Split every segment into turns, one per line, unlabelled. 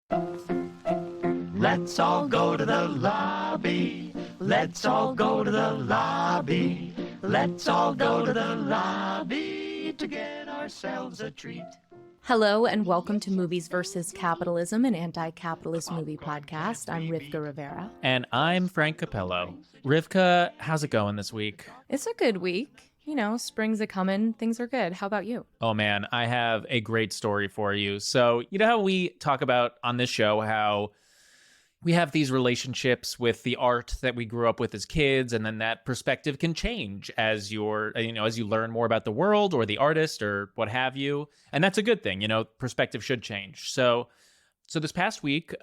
Let's all go to the lobby. Let's all go to the lobby. Let's all go to the lobby to get ourselves a treat.
Hello and welcome to Movies vs. Capitalism, an anti-capitalist movie podcast. I'm Rivka Rivera.
And I'm Frank Capello. Rivka, how's it going this week?
It's a good week. You know, spring's a-coming. Things are good. How about you?
Oh, man, I have a great story for you. So, you know how we talk about on this show how we have these relationships with the art that we grew up with as kids, and then that perspective can change as as you learn more about the world or the artist or what have you. And that's a good thing. You know, perspective should change. So this past week,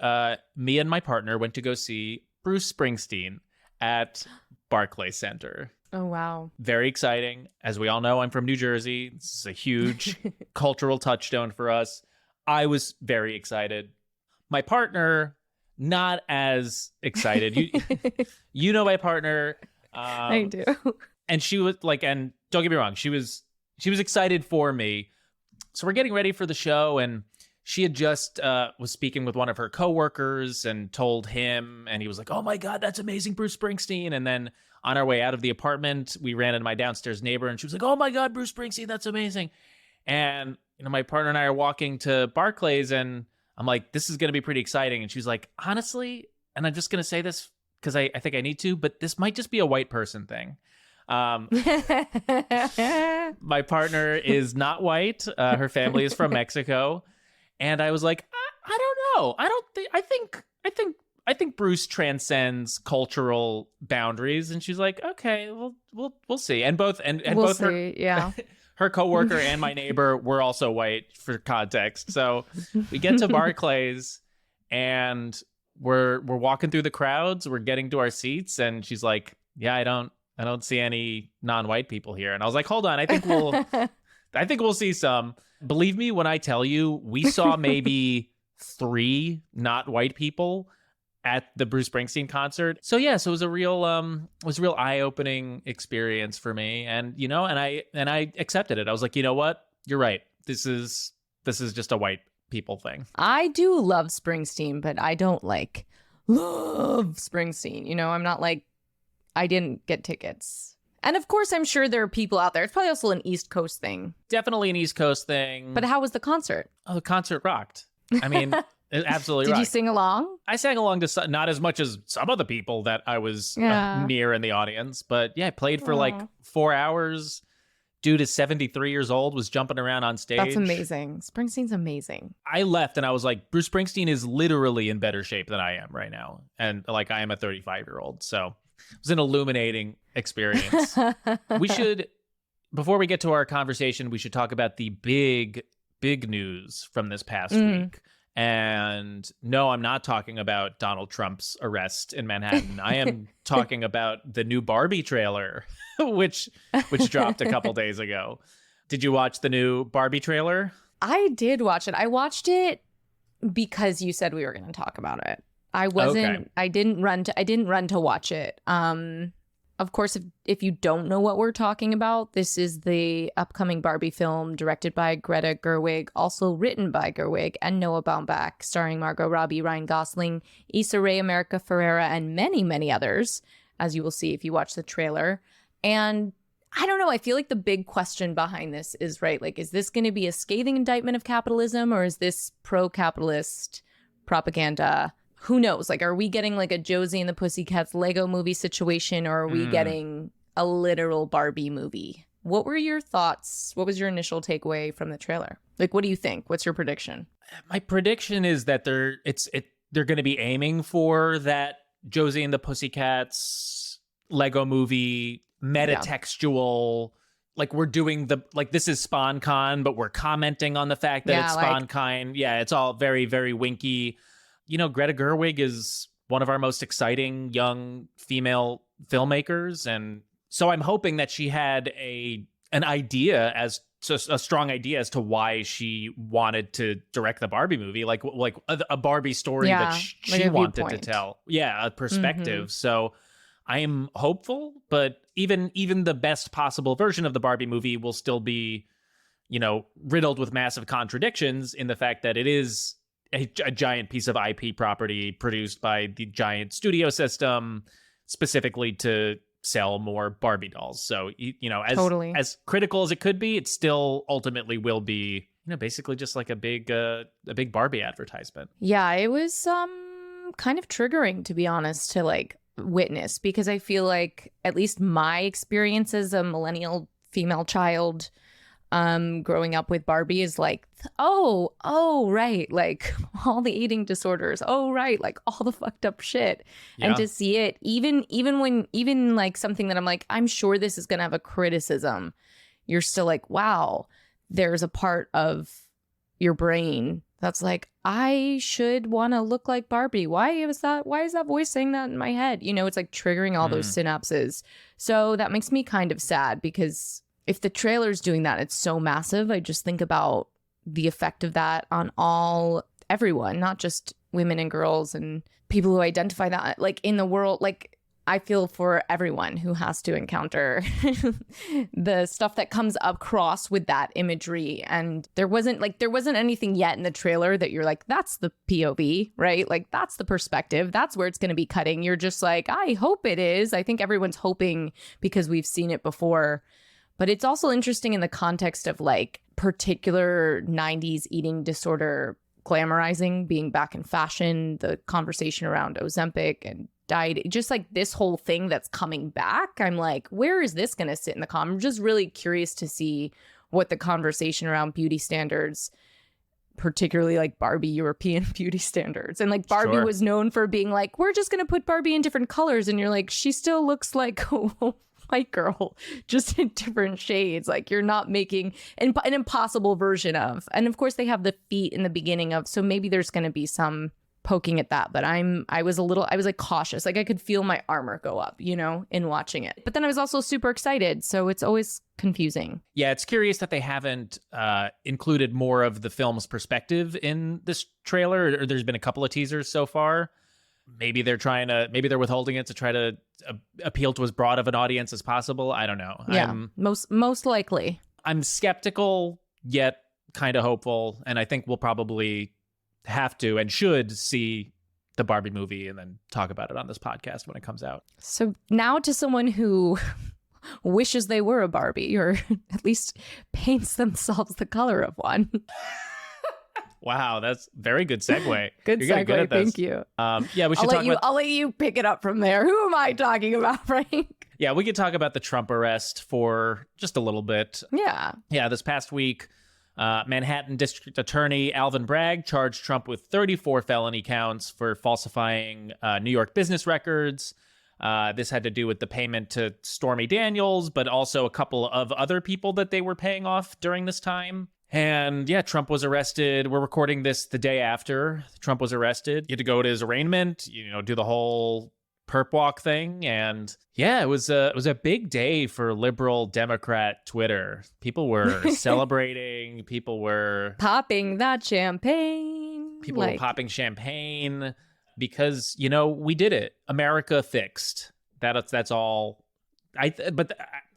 me and my partner went to go see Bruce Springsteen at Barclays Center.
Oh, wow.
Very exciting. As we all know, I'm from New Jersey. This is a huge cultural touchstone for us. I was very excited. My partner, not as excited. You know my partner.
I do.
And she was like, and don't get me wrong, she was excited for me. So we're getting ready for the show, and she had just was speaking with one of her coworkers and told him, and he was like, "Oh my God, that's amazing, Bruce Springsteen." And then on our way out of the apartment, we ran into my downstairs neighbor, and she was like, "Oh my God, Bruce Springsteen, that's amazing." And my partner and I are walking to Barclays, and I'm like, "This is going to be pretty exciting." And she's like, "Honestly," and I'm just going to say this because I think I need to, but this might just be a white person thing. My partner is not white. Her family is from Mexico. And I was like, I don't know. I think Bruce transcends cultural boundaries. And she's like, okay, we'll see. And both her coworker and my neighbor were also white, for context. So we get to Barclays and we're walking through the crowds. We're getting to our seats, and she's like, "Yeah, I don't see any non-white people here." And I was like, "Hold on, I think we'll see some." Believe me when I tell you, we saw maybe 3 not white people at the Bruce Springsteen concert. So yeah, so it was a real eye-opening experience for me. And and I accepted it. I was like, you know what? You're right. This is just a white people thing.
I do love Springsteen, but I don't love Springsteen. I'm not like, I didn't get tickets. And of course, I'm sure there are people out there. It's probably also an East Coast thing.
Definitely an East Coast thing.
But how was the concert?
Oh, the concert rocked. I mean, it absolutely rocked.
Did you sing along?
I sang along to not as much as some of the people that I was near in the audience. But yeah, I played for like 4 hours. Dude is 73 years old, was jumping around on stage.
That's amazing. Springsteen's amazing.
I left and I was like, Bruce Springsteen is literally in better shape than I am right now. And like, I am a 35-year-old. So it was an illuminating experience. Before we get to our conversation, we should talk about the big news from this past week. And no, I'm not talking about Donald Trump's arrest in Manhattan. I am talking about the new Barbie trailer, which dropped a couple days ago. Did you watch the new Barbie trailer?
I did watch it. I watched it because you said we were going to talk about it. I wasn't. Okay. I didn't run to watch it. Of course, if you don't know what we're talking about, this is the upcoming Barbie film directed by Greta Gerwig, also written by Gerwig and Noah Baumbach, starring Margot Robbie, Ryan Gosling, Issa Rae, America Ferrera, and many, many others, as you will see if you watch the trailer. And I don't know, I feel like the big question behind this is, right, like, is this going to be a scathing indictment of capitalism, or is this pro-capitalist propaganda? Who knows? Like, are we getting like a Josie and the Pussycats Lego movie situation, or are we getting a literal Barbie movie? What were your thoughts? What was your initial takeaway from the trailer? Like, what do you think? What's your prediction?
My prediction is that they're going to be aiming for that Josie and the Pussycats Lego movie metatextual. Like, we're doing this is SpawnCon, but we're commenting on the fact that it's SpawnCon. Yeah, it's all very, very winky. Greta Gerwig is one of our most exciting young female filmmakers. And so I'm hoping that she had an idea a strong idea as to why she wanted to direct the Barbie movie, like a Barbie story that she wanted to tell. Yeah, a perspective. So I am hopeful, but even the best possible version of the Barbie movie will still be, riddled with massive contradictions in the fact that it is a giant piece of IP property produced by the giant studio system specifically to sell more Barbie dolls. So, as critical as it could be, it still ultimately will be, basically just like a big Barbie advertisement.
Yeah, it was kind of triggering, to be honest, to like witness, because I feel like at least my experience as a millennial female child growing up with Barbie is like, oh right, like all the eating disorders, oh right, like all the fucked up shit. Yeah. And to see it even like something that I'm like, I'm sure this is gonna have a criticism, you're still like, wow, there's a part of your brain that's like, I should want to look like Barbie. Why is that voice saying that in my head? It's like triggering all those synapses. So that makes me kind of sad, because if the trailer's doing that, it's so massive. I just think about the effect of that on everyone, not just women and girls and people who identify that, like, in the world. Like, I feel for everyone who has to encounter the stuff that comes across with that imagery. And there wasn't anything yet in the trailer that you're like, that's the POV, right? Like, that's the perspective. That's where it's going to be cutting. You're just like, I hope it is. I think everyone's hoping because we've seen it before. But it's also interesting in the context of like particular 90s eating disorder glamorizing being back in fashion, the conversation around Ozempic and diet, just like this whole thing that's coming back. I'm like, where is this going to sit in the I'm just really curious to see what the conversation around beauty standards, particularly like Barbie European beauty standards. And like Barbie was known for being like, we're just going to put Barbie in different colors. And you're like, she still looks like a white girl, just in different shades. Like, you're not making an impossible version of. And of course they have the feet in the beginning of, so maybe there's going to be some poking at that, but I was like cautious. Like, I could feel my armor go up, in watching it. But then I was also super excited. So it's always confusing. Yeah,
it's curious that they haven't included more of the film's perspective in this trailer. Or there's been a couple of teasers so far. Maybe they're withholding it to try to appeal to as broad of an audience as possible. I don't know.
Yeah, most likely.
I'm skeptical, yet kind of hopeful. And I think we'll probably have to and should see the Barbie movie and then talk about it on this podcast when it comes out.
So now to someone who wishes they were a Barbie, or at least paints themselves the color of one.
Wow, that's very good segue.
Good segue, thank you.
Yeah, we should talk about...
I'll let you pick it up from there. Who am I talking about, Frank?
Yeah, we could talk about the Trump arrest for just a little bit.
Yeah.
Yeah, this past week, Manhattan District Attorney Alvin Bragg charged Trump with 34 felony counts for falsifying New York business records. This had to do with the payment to Stormy Daniels, but also a couple of other people that they were paying off during this time. And yeah, Trump was arrested. We're recording this the day after Trump was arrested. He had to go to his arraignment, do the whole perp walk thing. And yeah, it was a big day for liberal Democrat Twitter. People were celebrating. People were
popping that champagne.
People were popping champagne because, we did it. America fixed. That's all.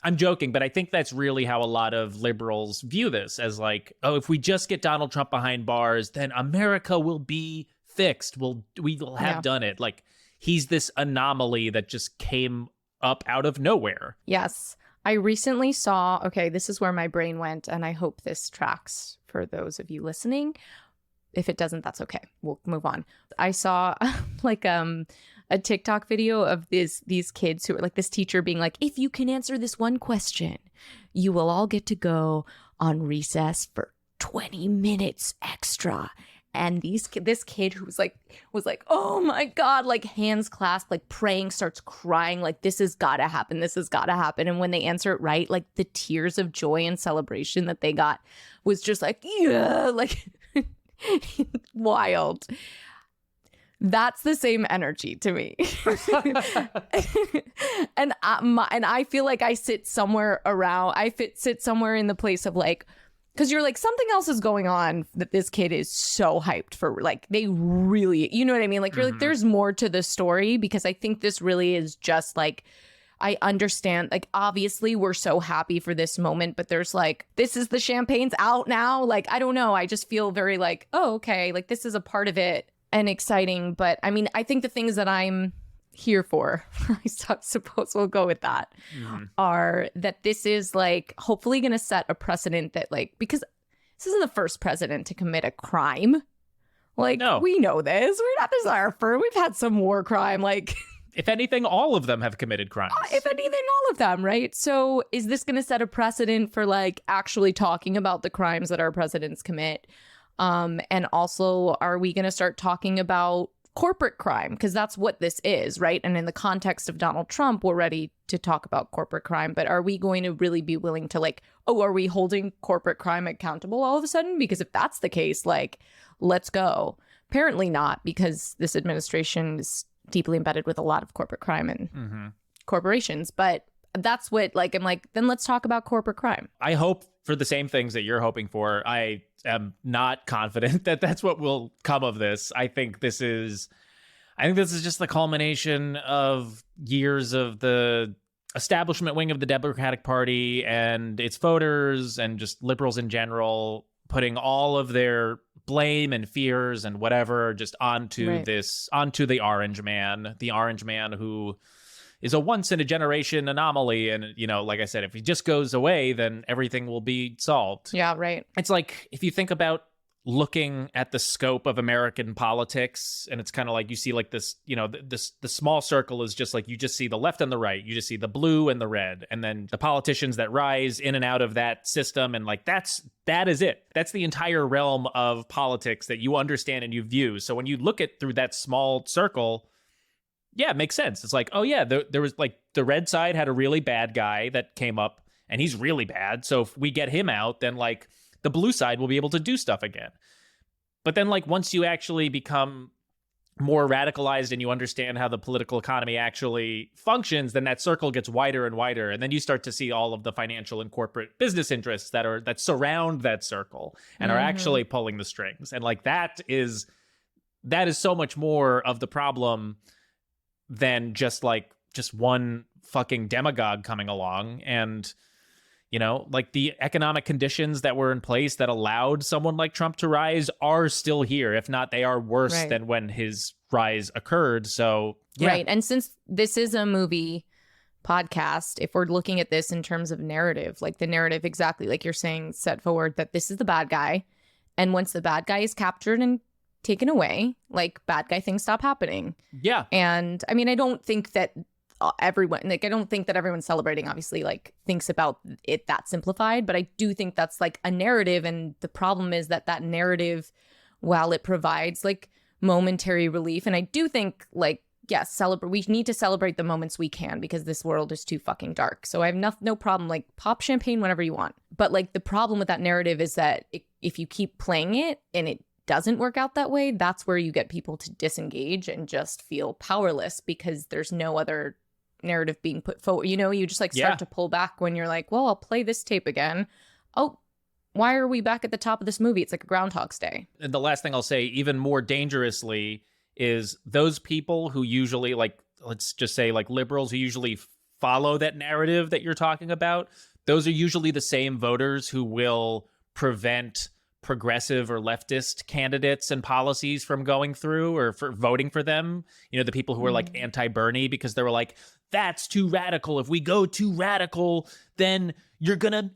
I'm joking, but I think that's really how a lot of liberals view this, as like, oh, if we just get Donald Trump behind bars, then America will be fixed. We will have done it. Like, he's this anomaly that just came up out of nowhere.
Yes. I recently saw, okay, this is where my brain went, and I hope this tracks for those of you listening. If it doesn't, that's okay. We'll move on. I saw a TikTok video of these kids who are like, this teacher being like, if you can answer this one question, you will all get to go on recess for 20 minutes extra. And this kid who was like, oh my God, like hands clasped, like praying, starts crying, like this has got to happen. This has got to happen. And when they answer it right, like the tears of joy and celebration that they got was just like, yeah, like wild. That's the same energy to me. and I feel like I sit somewhere in the place of like, because you're like, something else is going on that this kid is so hyped for. Like, they really, you know what I mean? Like, you're like, there's more to the story, because I think this really is just like I understand, like, obviously we're so happy for this moment, but there's like, this is the champagne's out now. Like, I don't know. I just feel very like, oh, okay, like this is a part of it and exciting. But I mean, I think the things that I'm here for, I suppose we'll go with that, are that this is like hopefully going to set a precedent that like, because this isn't the first president to commit a crime. Like, no. We know this. We're not this our first. We've had some war crime, like...
If anything, all of them have committed crimes.
If anything, all of them, right? So is this going to set a precedent for like actually talking about the crimes that our presidents commit? And also, are we going to start talking about corporate crime? Because that's what this is, right? And in the context of Donald Trump, we're ready to talk about corporate crime. But are we going to really be willing to like, oh, are we holding corporate crime accountable all of a sudden? Because if that's the case, like, let's go. Apparently not, because this administration is deeply embedded with a lot of corporate crime and corporations. But that's what, like, I'm like, then let's talk about corporate crime.
I hope for the same things that you're hoping for. I am not confident that that's what will come of this. I think this is just the culmination of years of the establishment wing of the Democratic Party and its voters and just liberals in general putting all of their blame and fears and whatever just onto the orange man who is a once in a generation anomaly. And, you know, like I said, if he just goes away, then everything will be solved.
Yeah, right.
It's like, if you think about looking at the scope of American politics, and it's kind of like you see like this, you know, the small circle is just like, you just see the left and the right, you just see the blue and the red, and then the politicians that rise in and out of that system, and like that is it. That's the entire realm of politics that you understand and you view. So when you look at through that small circle, yeah, it makes sense. It's like, oh yeah, there was like the red side had a really bad guy that came up and he's really bad. So if we get him out, then like the blue side will be able to do stuff again. But then like once you actually become more radicalized and you understand how the political economy actually functions, then that circle gets wider and wider. And then you start to see all of the financial and corporate business interests that surround that circle and are actually pulling the strings. And like that is so much more of the problem than just one fucking demagogue coming along. And, you know, like the economic conditions that were in place that allowed someone like Trump to rise are still here. If not, they are worse than when his rise occurred. So, yeah.
Right. And since this is a movie podcast, if we're looking at this in terms of narrative, like the narrative, exactly like you're saying, set forward that this is the bad guy. And once the bad guy is captured and taken away, like bad guy things stop happening.
Yeah.
And I mean, I don't think that everyone's celebrating, obviously, like thinks about it that simplified, but I do think that's like a narrative. And the problem is that narrative, while it provides like momentary relief, and I do think like, yes, we need to celebrate the moments we can, because this world is too fucking dark. So I have no problem, like pop champagne whenever you want. But like the problem with that narrative is that if you keep playing it and it doesn't work out that way, that's where you get people to disengage and just feel powerless, because there's no other narrative being put forward. You know, you just like start to pull back when you're like, well, I'll play this tape again. Oh, why are we back at the top of this movie? It's like a Groundhog's Day.
And the last thing I'll say, even more dangerously, is those people who usually, like, let's just say like liberals who usually follow that narrative that you're talking about, those are usually the same voters who will prevent progressive or leftist candidates and policies from going through or for voting for them. You know, the people who are like anti-Bernie because they were like, that's too radical. If we go too radical, then you're gonna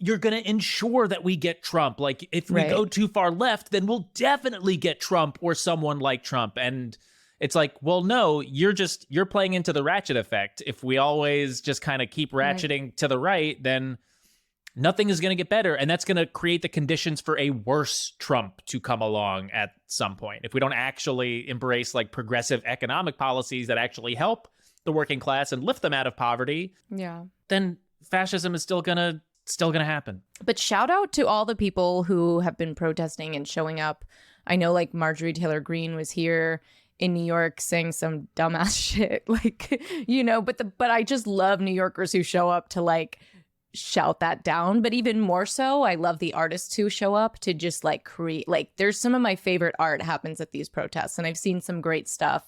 ensure that we get Trump. Like if we go too far left, then we'll definitely get Trump or someone like Trump. And it's like, well, no, you're playing into the ratchet effect. If we always just kind of keep ratcheting to the right, then nothing is going to get better. And that's going to create the conditions for a worse Trump to come along at some point. If we don't actually embrace like progressive economic policies that actually help the working class and lift them out of poverty, then fascism is still gonna happen. But
shout out to all the people who have been protesting and showing up. I know like Marjorie Taylor Greene was here in New York saying some dumbass shit, like, you know, but I just love New Yorkers who show up to like shout that down. But even more so, I love the artists who show up to just like create, like there's some of my favorite art happens at these protests, and I've seen some great stuff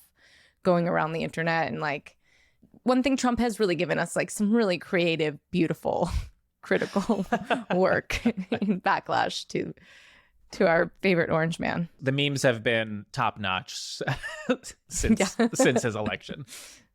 going around the internet, and like one thing Trump has really given us, like some really creative, beautiful, critical work in backlash to our favorite orange man.
The memes have been top notch since his election.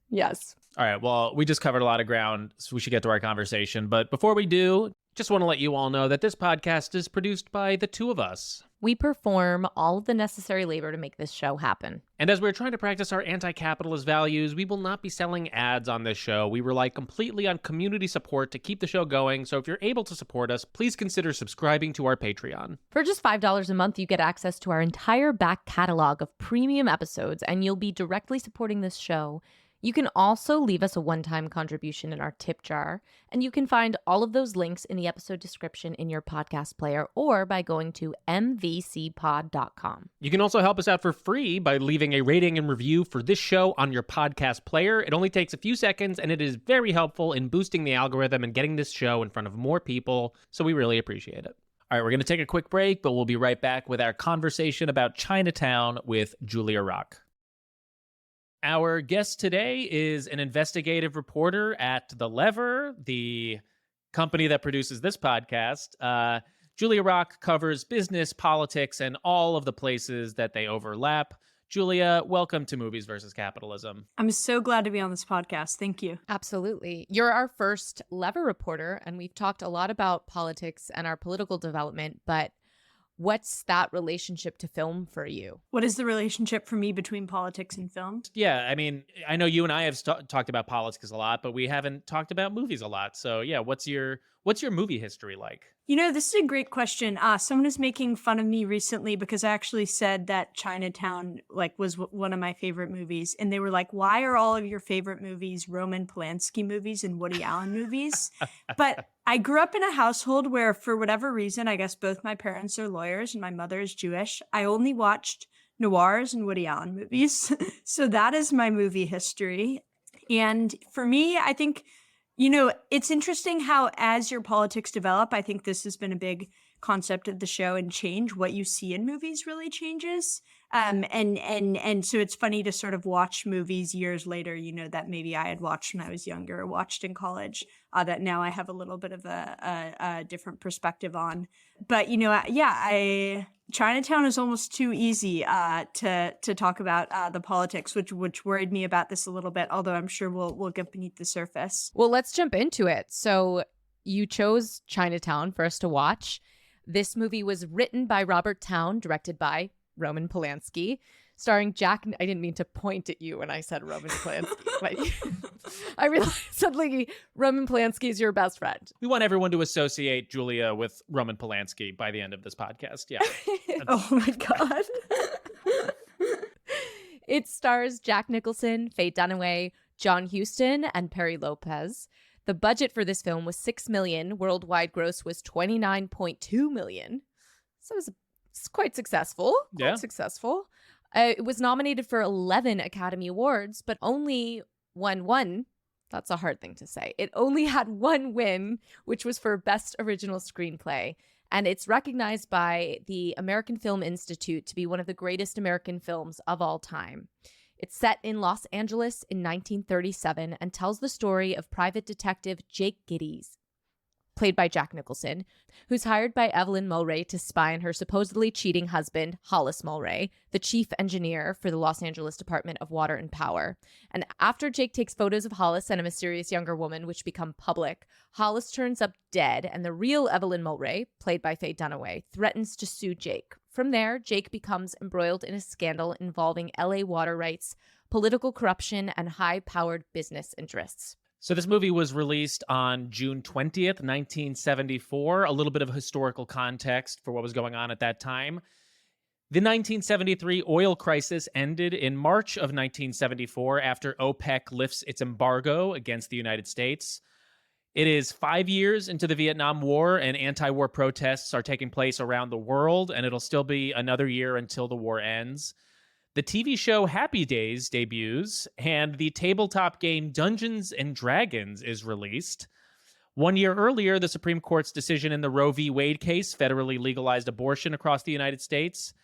Yes.
All right. Well, we just covered a lot of ground, so we should get to our conversation. But before we do, just want to let you all know that this podcast is produced by the two of us.
We perform all of the necessary labor to make this show happen.
And as we're trying to practice our anti-capitalist values, we will not be selling ads on this show. We rely completely on community support to keep the show going. So if you're able to support us, please consider subscribing to our Patreon.
For just $5 a month, you get access to our entire back catalog of premium episodes, and you'll be directly supporting this show. You can also leave us a one-time contribution in our tip jar, and you can find all of those links in the episode description in your podcast player or by going to mvcpod.com.
You can also help us out for free by leaving a rating and review for this show on your podcast player. It only takes a few seconds, and it is very helpful in boosting the algorithm and getting this show in front of more people, so we really appreciate it. All right, we're going to take a quick break, but we'll be right back with our conversation about Chinatown with Julia Rock. Our guest today is an investigative reporter at The Lever, the company that produces this podcast. Julia Rock covers business, politics, and all of the places that they overlap. Julia, welcome to Movies versus Capitalism.
I'm so glad to be on this podcast. Thank you.
Absolutely. You're our first Lever reporter, and we've talked a lot about politics and our political development, but what's that relationship to film for you?
What is the relationship for me between politics and film?
Yeah, I mean, I know you and I have talked about politics a lot, but we haven't talked about movies a lot. So yeah, what's your movie history like?
You know, this is a great question. Someone is making fun of me recently because I actually said that Chinatown was one of my favorite movies. And they were like, why are all of your favorite movies Roman Polanski movies and Woody Allen movies? But I grew up in a household where, for whatever reason, I guess both my parents are lawyers and my mother is Jewish. I only watched noirs and Woody Allen movies. So that is my movie history. And for me, I think, you know, it's interesting how as your politics develop, I think this has been a big concept of the show, and change. What you see in movies really changes. And so it's funny to sort of watch movies years later, you know, that maybe I had watched when I was younger or watched in college, that now I have a little bit of a different perspective on. But, you know, Chinatown is almost too easy to talk about the politics, which worried me about this a little bit, although I'm sure we'll get beneath the surface.
Well, let's jump into it. So you chose Chinatown for us to watch. This movie was written by Robert Towne, directed by Roman Polanski, starring Jack. I didn't mean to point at you when I said Roman Polanski, but I realized suddenly Roman Polanski is your best friend.
We want everyone to associate Julia with Roman Polanski by the end of this podcast. Yeah.
Oh my God.
It stars Jack Nicholson, Faye Dunaway, John Huston, and Perry Lopez. The budget for this film was $6 million. Worldwide gross was $29.2 million. So it's quite successful.
Yeah.
Quite successful. It was nominated for 11 Academy Awards, but only won one. That's a hard thing to say. It only had one win, which was for Best Original Screenplay. And it's recognized by the American Film Institute to be one of the greatest American films of all time. It's set in Los Angeles in 1937 and tells the story of private detective Jake Gittes, played by Jack Nicholson, who's hired by Evelyn Mulwray to spy on her supposedly cheating husband, Hollis Mulwray, the chief engineer for the Los Angeles Department of Water and Power. And after Jake takes photos of Hollis and a mysterious younger woman, which become public, Hollis turns up dead, and the real Evelyn Mulwray, played by Faye Dunaway, threatens to sue Jake. From there, Jake becomes embroiled in a scandal involving LA water rights, political corruption, and high-powered business interests.
So this movie was released on June 20th, 1974. A little bit of historical context for what was going on at that time. The 1973 oil crisis ended in March of 1974 after OPEC lifts its embargo against the United States. It is 5 years into the Vietnam War, and anti-war protests are taking place around the world, and it'll still be another year until the war ends. The TV show Happy Days debuts, and the tabletop game Dungeons and Dragons is released. 1 year earlier, the Supreme Court's decision in the Roe v. Wade case federally legalized abortion across the United States.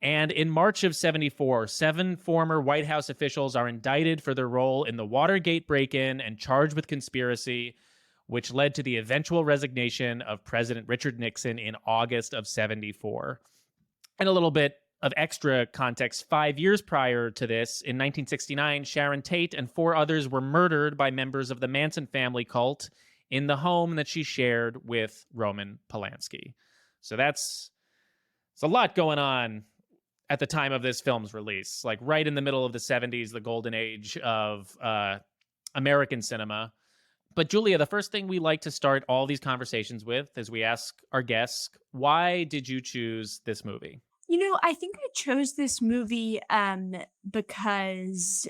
And in March of 74, 7 former White House officials are indicted for their role in the Watergate break-in and charged with conspiracy, which led to the eventual resignation of President Richard Nixon in August of 74. And a little bit of extra context, 5 years prior to this, in 1969, Sharon Tate and 4 others were murdered by members of the Manson family cult in the home that she shared with Roman Polanski. So it's a lot going on at the time of this film's release, like right in the middle of the 70s, the golden age of American cinema. But Julia, the first thing we like to start all these conversations with is we ask our guests, why did you choose this movie?
I think I chose this movie because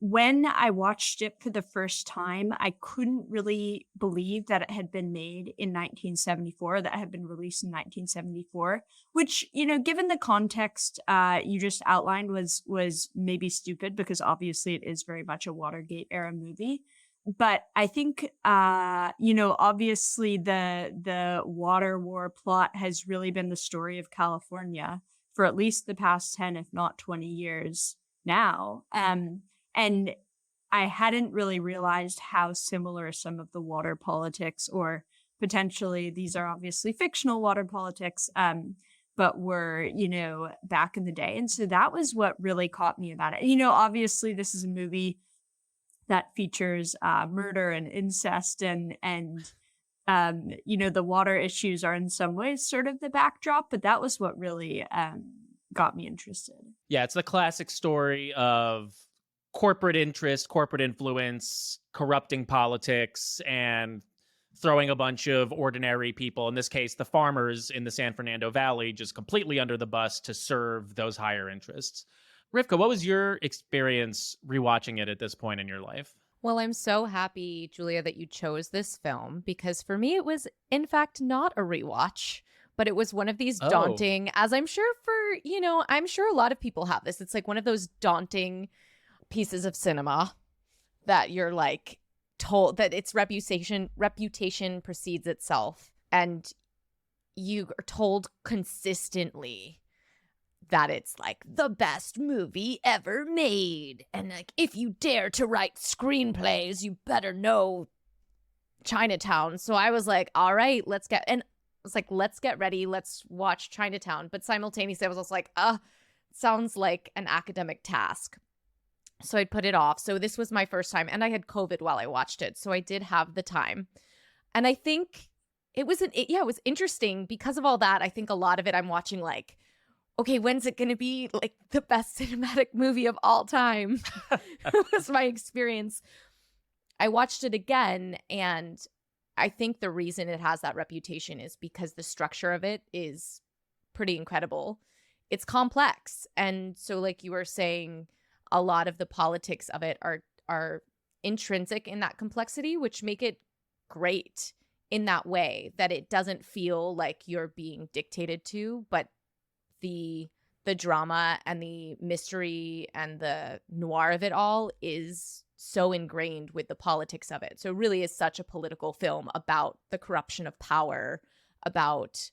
when I watched it for the first time, I couldn't really believe that it had been made in 1974, that it had been released in 1974, which, given the context you just outlined was maybe stupid because obviously it is very much a Watergate era movie. But I think, obviously the water war plot has really been the story of California for at least the past 10, if not 20 years now. And I hadn't really realized how similar some of the water politics, or potentially these are obviously fictional water politics, but were, back in the day. And so that was what really caught me about it. Obviously this is a movie that features murder and incest and the water issues are in some ways sort of the backdrop, but that was what really got me interested.
Yeah, it's the classic story of corporate interest, corporate influence, corrupting politics, and throwing a bunch of ordinary people, in this case, the farmers in the San Fernando Valley, just completely under the bus to serve those higher interests. Rivka, what was your experience rewatching it at this point in your life?
Well, I'm so happy, Julia, that you chose this film, because for me, it was, in fact, not a rewatch, but it was one of these daunting, as I'm sure I'm sure a lot of people have this. It's like one of those daunting pieces of cinema that you're like told that its reputation precedes itself, and you are told consistently that it's like the best movie ever made, and like if you dare to write screenplays, you better know Chinatown. So I was like, all right, let's get ready, let's watch Chinatown. But simultaneously I was also like, sounds like an academic task. So I'd put it off. So this was my first time, and I had COVID while I watched it, so I did have the time. And I think it was interesting because of all that. I think a lot of it I'm watching like, okay, when's it going to be like the best cinematic movie of all time? was my experience. I watched it again, and I think the reason it has that reputation is because the structure of it is pretty incredible. It's complex. And so like you were saying, a lot of the politics of it are intrinsic in that complexity, which make it great in that way, that it doesn't feel like you're being dictated to, but the drama and the mystery and the noir of it all is so ingrained with the politics of it. So it really is such a political film about the corruption of power, about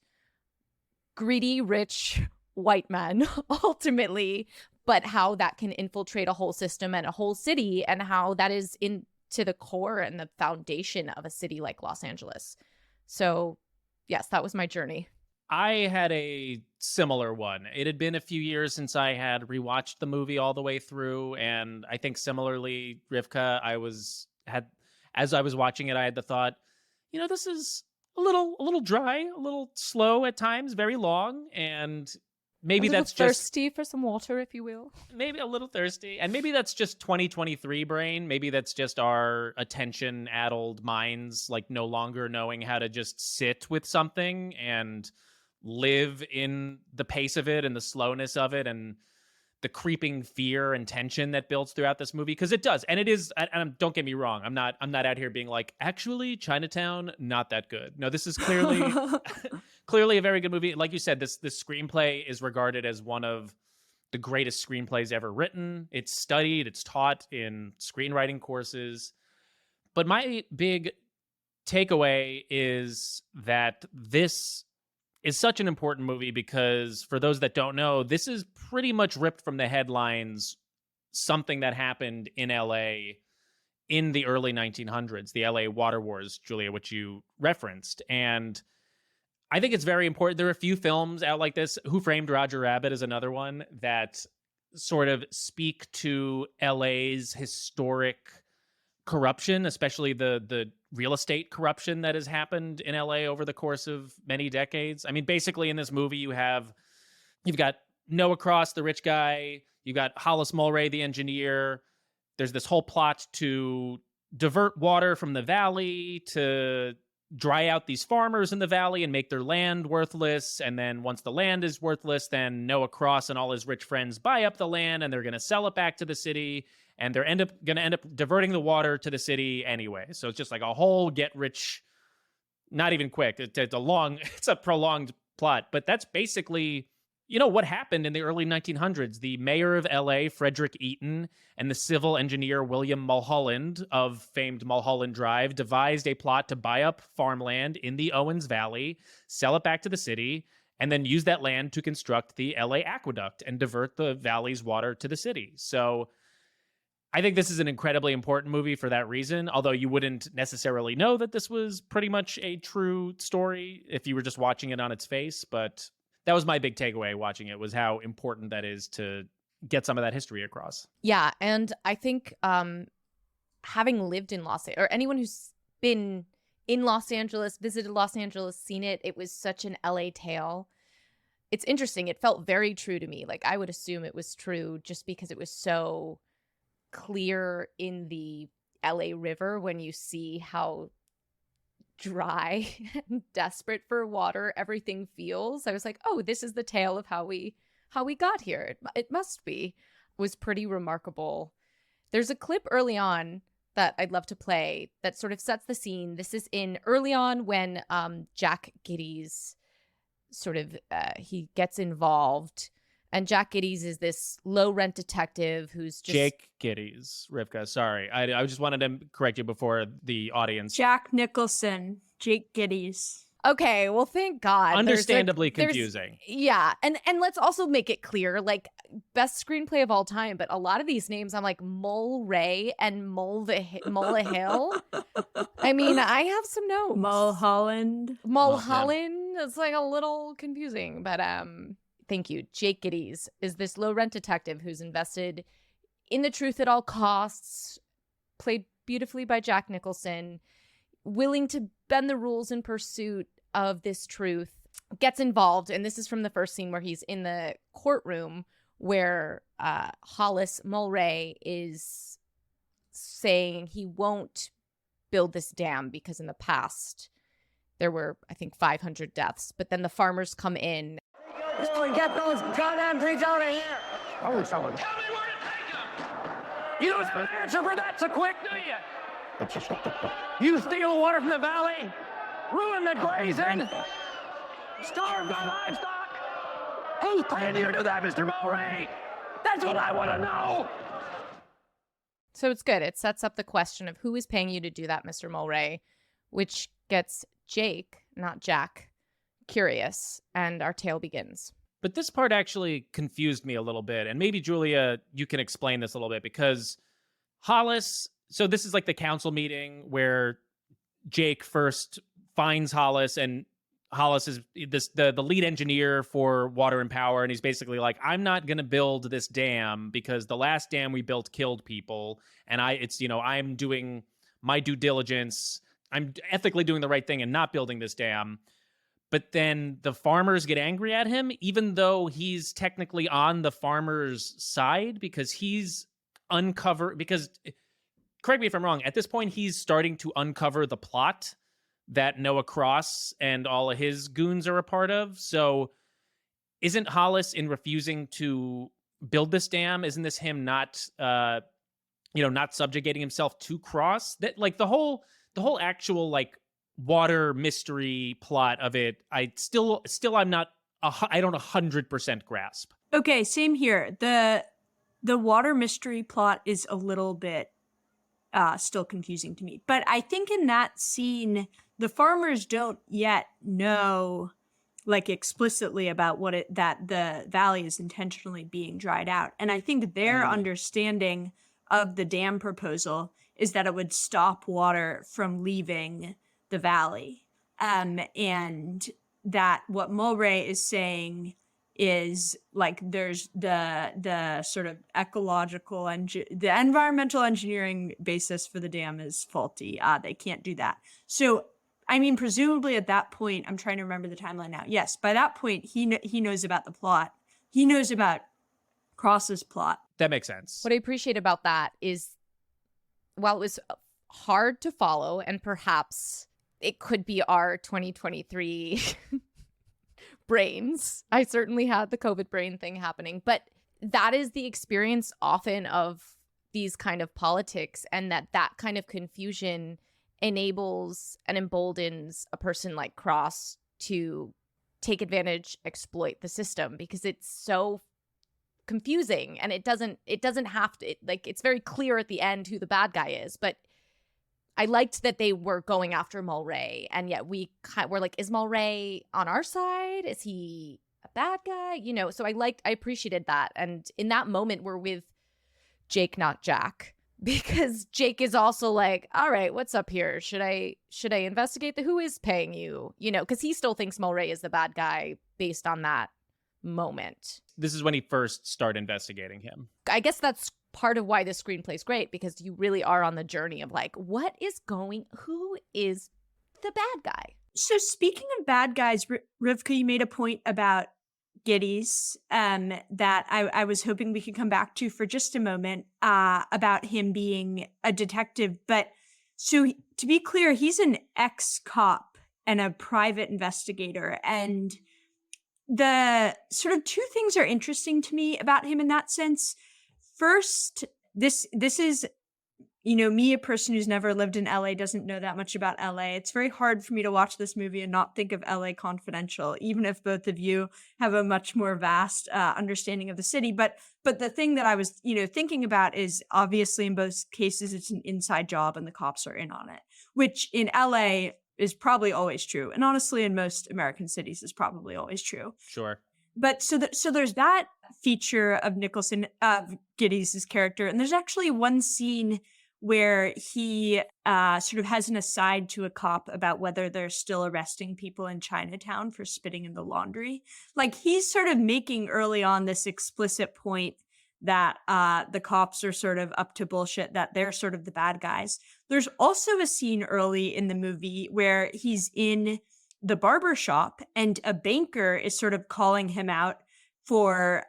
greedy, rich white men, ultimately, but how that can infiltrate a whole system and a whole city, and how that is into the core and the foundation of a city like Los Angeles. So yes, that was my journey.
I had a similar one. It had been a few years since I had rewatched the movie all the way through, and I think similarly, Rivka, as I was watching it, I had the thought, this is a little dry, a little slow at times, very long, and maybe that's just
thirsty for some water, if you will.
Maybe a little thirsty, and maybe that's just 2023 brain. Maybe that's just our attention-addled minds, like no longer knowing how to just sit with something and live in the pace of it and the slowness of it and the creeping fear and tension that builds throughout this movie, because it does. And it is, and don't get me wrong, I'm not out here being like, actually Chinatown, not that good. No, this is clearly clearly a very good movie. Like you said, this screenplay is regarded as one of the greatest screenplays ever written. It's studied, it's taught in screenwriting courses. But my big takeaway is that this is such an important movie because for those that don't know, this is pretty much ripped from the headlines, something that happened in LA in the early 1900s, the LA water wars, Julia, which you referenced. And I think it's very important. There are a few films out like this. Who Framed Roger Rabbit is another one that sort of speak to LA's historic corruption, especially the real estate corruption that has happened in LA over the course of many decades. I mean, basically in this movie, you've got Noah Cross, the rich guy. You've got Hollis Mulray, the engineer. There's this whole plot to divert water from the valley to dry out these farmers in the valley and make their land worthless. And then once the land is worthless, then Noah Cross and all his rich friends buy up the land and they're going to sell it back to the city. And they're going to end up diverting the water to the city anyway. So it's just like a whole get rich, not even quick. It's a prolonged plot. But that's basically, what happened in the early 1900s. The mayor of LA, Frederick Eaton, and the civil engineer, William Mulholland of famed Mulholland Drive, devised a plot to buy up farmland in the Owens Valley, sell it back to the city, and then use that land to construct the LA aqueduct and divert the valley's water to the city. So I think this is an incredibly important movie for that reason, although you wouldn't necessarily know that this was pretty much a true story if you were just watching it on its face. But that was my big takeaway watching it, was how important that is to get some of that history across.
Yeah, and I think having lived in Los Angeles, or anyone who's been in Los Angeles, visited Los Angeles, seen it, it was such an LA tale. It's interesting. It felt very true to me. Like, I would assume it was true just because it was so clear in the LA River when you see how dry and desperate for water everything feels. I was like, oh, this is the tale of how we got here. It must be. It was pretty remarkable. There's a clip early on that I'd love to play that sort of sets the scene. This is in early on when Jack Giddy's sort of he gets involved. And Jack Giddy's is this low-rent detective who's just...
Jake Giddy's, Rivka. Sorry. I just wanted to correct you before the audience.
Jack Nicholson, Jake Giddy's.
Okay, well, thank God.
Understandably confusing.
Yeah, and let's also make it clear, like, best screenplay of all time, but a lot of these names, I'm like, Mulray and Mullihill. I mean, I have some notes.
Mulholland.
It's like a little confusing, but... Thank you. Jake Giddy's is this low-rent detective who's invested in the truth at all costs, played beautifully by Jack Nicholson, willing to bend the rules in pursuit of this truth, gets involved. And this is from the first scene where he's in the courtroom where Hollis Mulray is saying he won't build this dam because in the past there were, I think, 500 deaths. But then the farmers come in.
Get those goddamn things out of here! Oh, someone. Tell me where to take them! You don't have an answer for that so quick, do you? You steal water from the valley, ruin the grazing, starve the livestock. Who's paying you to do that, Mr. Mulray? That's what I want to know!
So it's good. It sets up the question of who is paying you to do that, Mr. Mulray, which gets Jake, not Jack, curious, and our tale begins.
But this part actually confused me a little bit, and maybe Julia, you can explain this a little bit, because Hollis, so this is like the council meeting where Jake first finds Hollis, and Hollis is the lead engineer for Water and Power, and he's basically like, I'm not going to build this dam because the last dam we built killed people, and I'm doing my due diligence, I'm ethically doing the right thing and not building this dam. But then the farmers get angry at him, even though he's technically on the farmers' side because correct me if I'm wrong, at this point he's starting to uncover the plot that Noah Cross and all of his goons are a part of. So isn't Hollis, in refusing to build this dam, isn't this him not subjugating himself to Cross? That, like, the whole actual, like, water mystery plot of it, I don't 100% grasp.
Okay, same here. The water mystery plot is a little bit still confusing to me. But I think in that scene, the farmers don't yet know like explicitly about that the valley is intentionally being dried out. And I think their understanding of the dam proposal is that it would stop water from leaving the valley. And that what Mulray is saying is like there's the sort of ecological and the environmental engineering basis for the dam is faulty. They can't do that. So I mean, presumably at that point, I'm trying to remember the timeline now. Yes, by that point, he knows about the plot. He knows about Cross's plot.
That makes sense.
What I appreciate about that is, while it was hard to follow, and perhaps it could be our 2023 brains, I certainly had the COVID brain thing happening, but that is the experience often of these kind of politics, and that kind of confusion enables and emboldens a person like Cross to take advantage, exploit the system, because it's so confusing, and it doesn't have to, it's very clear at the end who the bad guy is. But I liked that they were going after Mulray, and yet we're like, is Mulray on our side? Is he a bad guy? So I appreciated that. And in that moment, we're with Jake, not Jack, because Jake is also like, all right, what's up here? Should I investigate who is paying you? Because he still thinks Mulray is the bad guy based on that moment.
This is when he first started investigating him.
I guess that's part of why this screenplay is great, because you really are on the journey of like, who is the bad guy? So speaking of bad guys, Rivka, you made a point about Gittes that I was hoping we could come back to for just a moment, about him being a detective. But so to be clear, he's an ex-cop and a private investigator. And the sort of two things are interesting to me about him in that sense. First, this is, me, a person who's never lived in LA, doesn't know that much about LA. It's very hard for me to watch this movie and not think of LA Confidential, even if both of you have a much more vast understanding of the city. But the thing that I was, thinking about is, obviously in both cases, it's an inside job and the cops are in on it, which in LA is probably always true. And honestly, in most American cities is probably always true.
Sure.
But so there's that feature of Gittes' character. And there's actually one scene where he sort of has an aside to a cop about whether they're still arresting people in Chinatown for spitting in the laundry. Like, he's sort of making early on this explicit point that the cops are sort of up to bullshit, that they're sort of the bad guys. There's also a scene early in the movie where he's in the barber shop and a banker is sort of calling him out for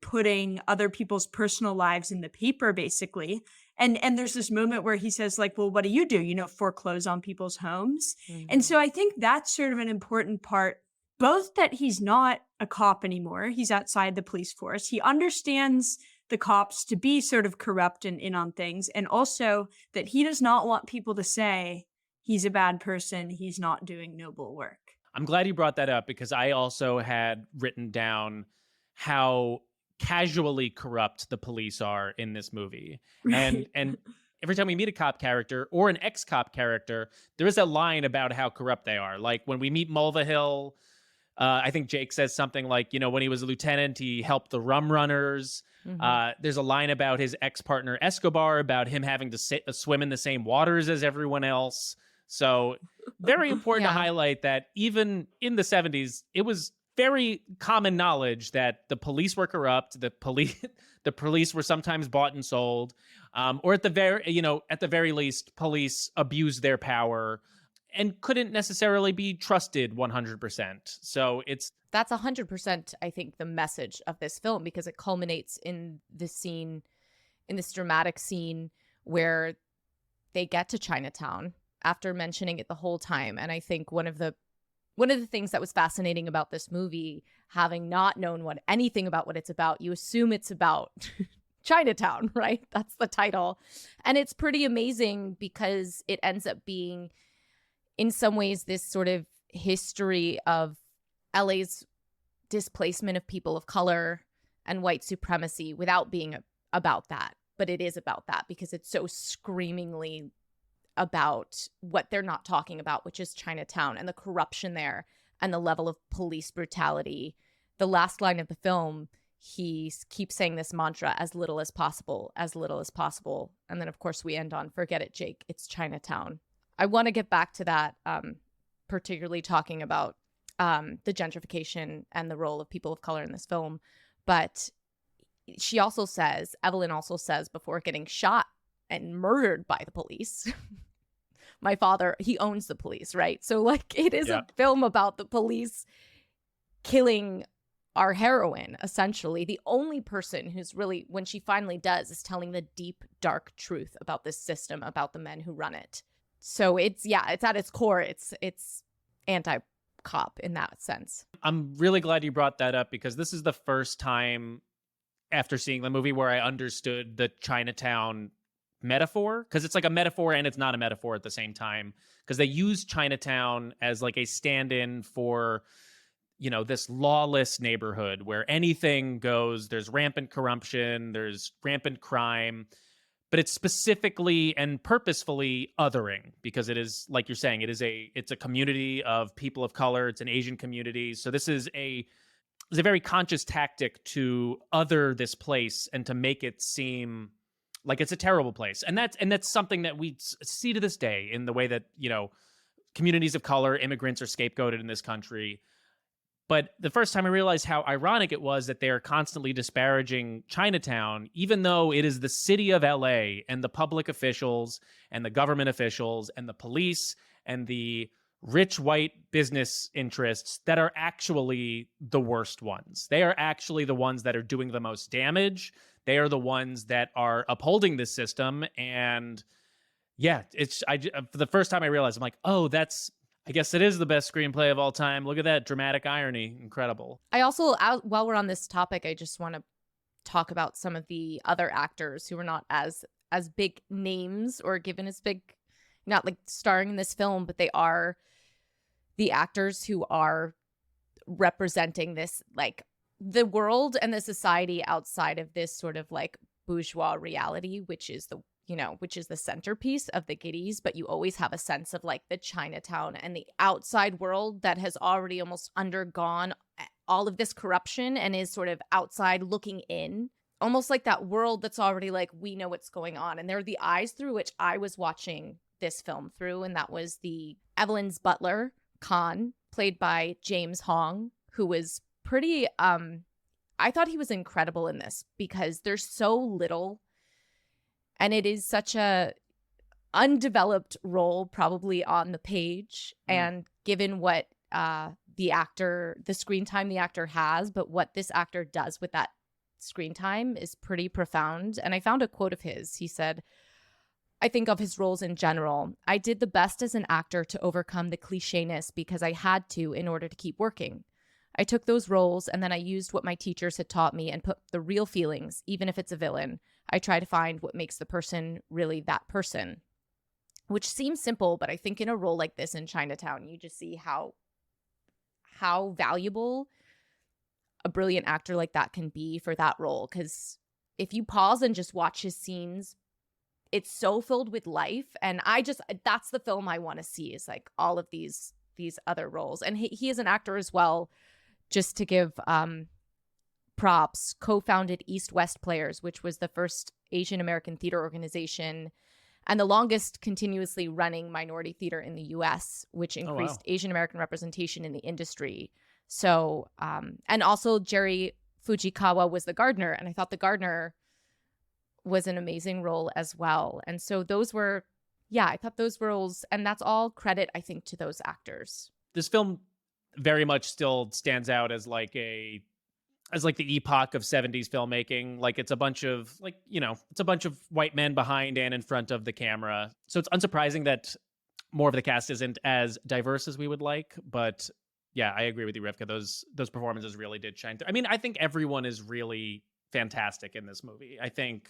putting other people's personal lives in the paper, basically. And there's this moment where he says, like, well, what do? Foreclose on people's homes. Mm-hmm. And so I think that's sort of an important part, both that he's not a cop anymore. He's outside the police force. He understands the cops to be sort of corrupt and in on things. And also that he does not want people to say he's a bad person. He's not doing noble work.
I'm glad you brought that up, because I also had written down how casually corrupt the police are in this movie. Right. And every time we meet a cop character or an ex-cop character, there is a line about how corrupt they are. Like when we meet Mulvihill, I think Jake says something like, when he was a lieutenant, he helped the rum runners. Mm-hmm. There's a line about his ex-partner Escobar, about him having to swim in the same waters as everyone else. So very important to highlight that even in the 70s, it was very common knowledge that the police were corrupt. The police were sometimes bought and sold, or at the very least, police abused their power and couldn't necessarily be trusted 100%. So
that's 100%, I think, the message of this film, because it culminates in this dramatic scene where they get to Chinatown after mentioning it the whole time. And I think one of the things that was fascinating about this movie, having not known anything about what it's about, you assume it's about Chinatown, right? That's the title. And it's pretty amazing because it ends up being, in some ways, this sort of history of LA's displacement of people of color and white supremacy without being about that. But it is about that because it's so screamingly about what they're not talking about, which is Chinatown and the corruption there and the level of police brutality. The last line of the film, he keeps saying this mantra, as little as possible, as little as possible. And then, of course, we end on, forget it, Jake, it's Chinatown. I want to get back to that, particularly talking about the gentrification and the role of people of color in this film. But she also says, Evelyn also says, before getting shot and murdered by the police, my father, he owns the police, right? So, like, it is a film about the police killing our heroine, essentially. The only person who's really, when she finally does, is telling the deep, dark truth about this system, about the men who run it. So it's at its core, it's anti-cop in that sense.
I'm really glad you brought that up, because this is the first time after seeing the movie where I understood the Chinatown metaphor, because it's like a metaphor and it's not a metaphor at the same time, because they use Chinatown as like a stand-in for, you know, this lawless neighborhood where anything goes. There's rampant corruption, there's rampant crime, but it's specifically and purposefully othering, because it is, like you're saying, it's a community of people of color. It's an Asian community. So this is a very conscious tactic to other this place and to make it seem like it's a terrible place. And that's something that we see to this day in the way that, you know, communities of color, immigrants are scapegoated in this country. But the first time I realized how ironic it was that they are constantly disparaging Chinatown, even though it is the city of LA and the public officials and the government officials and the police and the rich white business interests that are actually the worst ones. They are actually the ones that are doing the most damage. They are the ones that are upholding this system. And yeah, for the first time I realized, I'm like, oh, I guess it is the best screenplay of all time. Look at that dramatic irony. Incredible.
I also, while we're on this topic, I just want to talk about some of the other actors who were not as big names or given as big, not like starring in this film, but they are the actors who are representing this, like, the world and the society outside of this sort of like bourgeois reality, which is the centerpiece of the Giddies. But you always have a sense of like the Chinatown and the outside world that has already almost undergone all of this corruption and is sort of outside looking in, almost like that world that's already like, we know what's going on. And they're the eyes through which I was watching this film through. And that was the Evelyn's butler, Khan, played by James Hong, who was pretty, I thought he was incredible in this, because there's so little, and it is such a undeveloped role probably on the page, and given what the screen time the actor has, but what this actor does with that screen time is pretty profound. And I found a quote of his. He said, I think of his roles in general, I did the best as an actor to overcome the clichéness because I had to in order to keep working. I took those roles and then I used what my teachers had taught me and put the real feelings, even if it's a villain. I try to find what makes the person really that person, which seems simple, but I think in a role like this in Chinatown, you just see how valuable a brilliant actor like that can be for that role. Because if you pause and just watch his scenes, it's so filled with life. And that's the film I want to see, is like all of these other roles. And he is an actor as well. Just to give props, co-founded East West Players, which was the first Asian American theater organization and the longest continuously running minority theater in the U.S., which increased Asian American representation in the industry. So, and also Jerry Fujikawa was the gardener, and I thought the gardener was an amazing role as well. And so those were, I thought those roles, and that's all credit, I think, to those actors.
This film very much still stands out as like the epoch of 70s filmmaking. Like it's a bunch of white men behind and in front of the camera. So it's unsurprising that more of the cast isn't as diverse as we would like. But yeah, I agree with you, Rivka. Those performances really did shine through. I mean, I think everyone is really fantastic in this movie. I think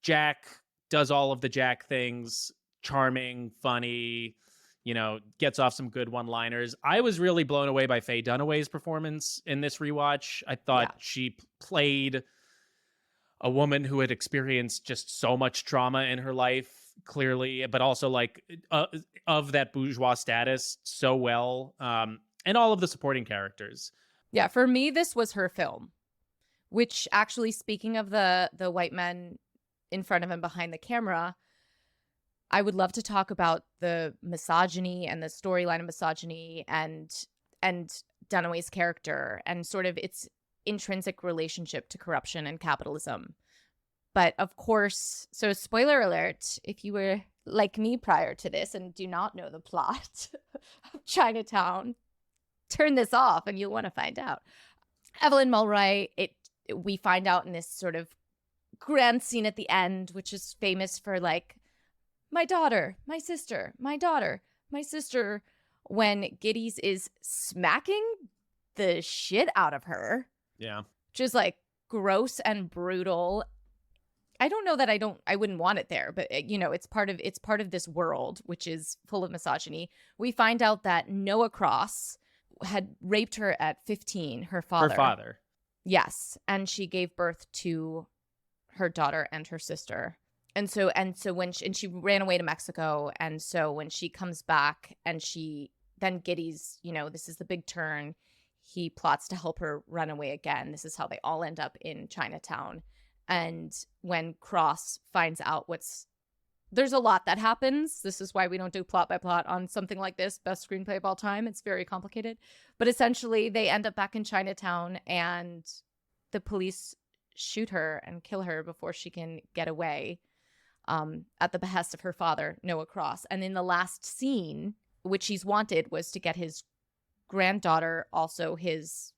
Jack does all of the Jack things, charming, funny, gets off some good one-liners. I was really blown away by Faye Dunaway's performance in this rewatch. I thought she played a woman who had experienced just so much trauma in her life, clearly, but also like of that bourgeois status so well. and all of the supporting characters.
Yeah, for me, this was her film, which actually, speaking of the white men in front of him behind the camera, I would love to talk about the misogyny and the storyline of misogyny and Dunaway's character and sort of its intrinsic relationship to corruption and capitalism. But of course, so spoiler alert, if you were like me prior to this and do not know the plot of Chinatown, turn this off and you'll want to find out. Evelyn Mulroy, we find out in this sort of grand scene at the end, which is famous for like, my daughter, my sister, my daughter, my sister, when Giddys is smacking the shit out of her.
Yeah.
Which is like gross and brutal. I don't know that I wouldn't want it there, but it's part of this world, which is full of misogyny. We find out that Noah Cross had raped her at 15, her father.
Her father.
Yes. And she gave birth to her daughter and her sister. And so when she ran away to Mexico. And so when she comes back and then Giddys, this is the big turn. He plots to help her run away again. This is how they all end up in Chinatown. And when Cross finds out there's a lot that happens. This is why we don't do plot by plot on something like this. Best screenplay of all time. It's very complicated. But essentially, they end up back in Chinatown and the police shoot her and kill her before she can get away at the behest of her father, Noah Cross. And in the last scene, which he's wanted, was to get his granddaughter, also his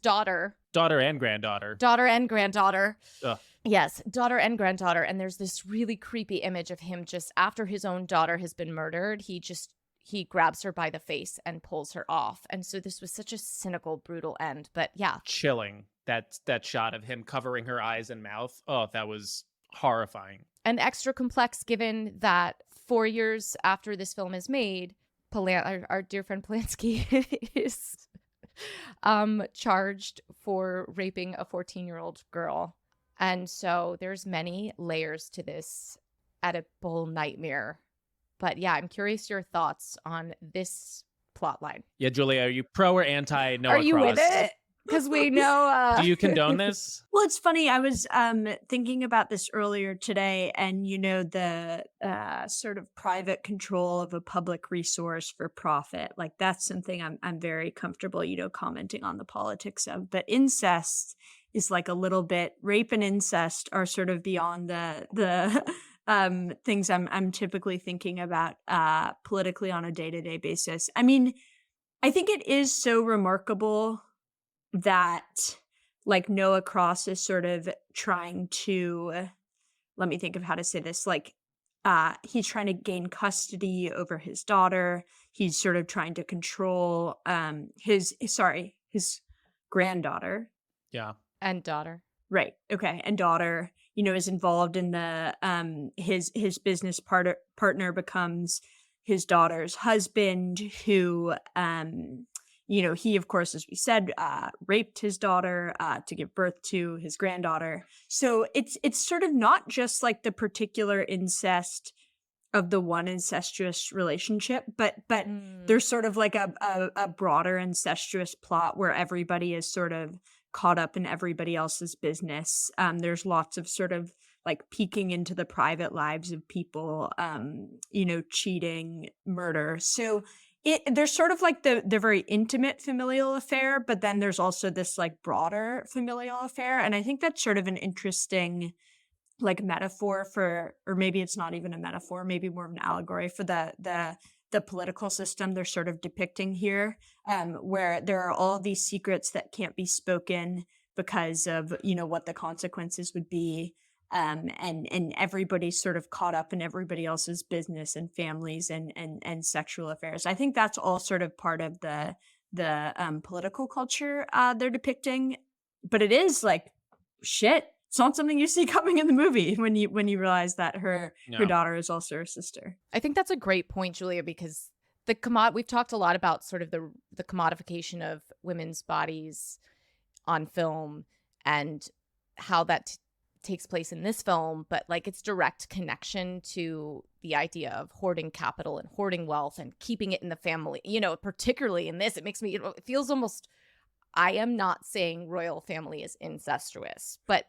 daughter.
Daughter and granddaughter.
Daughter and granddaughter.
Ugh.
Yes, daughter and granddaughter. And there's this really creepy image of him just after his own daughter has been murdered. He grabs her by the face and pulls her off. And so this was such a cynical, brutal end. But yeah.
Chilling. That shot of him covering her eyes and mouth. Oh, that was horrifying.
And extra complex given that 4 years after this film is made, our dear friend Polanski is charged for raping a 14-year-old girl. And so there's many layers to this Oedipal nightmare. But yeah, I'm curious your thoughts on this plot line.
Yeah, Julia, are you pro or anti Noah Cross?
Are you with it? Because we know...
Do you condone this?
Well, it's funny. I was thinking about this earlier today, and the sort of private control of a public resource for profit. Like, that's something I'm very comfortable, commenting on the politics of. But incest is like a little bit, rape and incest are sort of beyond the things I'm typically thinking about politically on a day-to-day basis. I mean, I think it is so remarkable that like Noah Cross is sort of trying to, let me think of how to say this, like he's trying to gain custody over his daughter. He's sort of trying to control his granddaughter.
Yeah.
And daughter.
Right. Okay. And daughter, is involved in the his business partner becomes his daughter's husband, who he, of course, as we said, raped his daughter to give birth to his granddaughter. So it's sort of not just like the particular incest of the one incestuous relationship, but there's sort of like a broader incestuous plot where everybody is sort of caught up in everybody else's business. There's lots of sort of like peeking into the private lives of people, cheating, murder. So there's sort of like the very intimate familial affair, but then there's also this like broader familial affair. And I think that's sort of an interesting like metaphor for, or maybe it's not even a metaphor, maybe more of an allegory for the political system they're sort of depicting here, where there are all these secrets that can't be spoken because of, what the consequences would be. And everybody's sort of caught up in everybody else's business and families and sexual affairs. I think that's all sort of part of the political culture they're depicting. But it is like, shit, it's not something you see coming in the movie when you realize that her daughter is also her sister.
I think that's a great point, Julia, because we've talked a lot about sort of the commodification of women's bodies on film and how that takes place in this film, but like its direct connection to the idea of hoarding capital and hoarding wealth and keeping it in the family, you know, particularly in this, it feels almost, I am not saying royal family is incestuous, but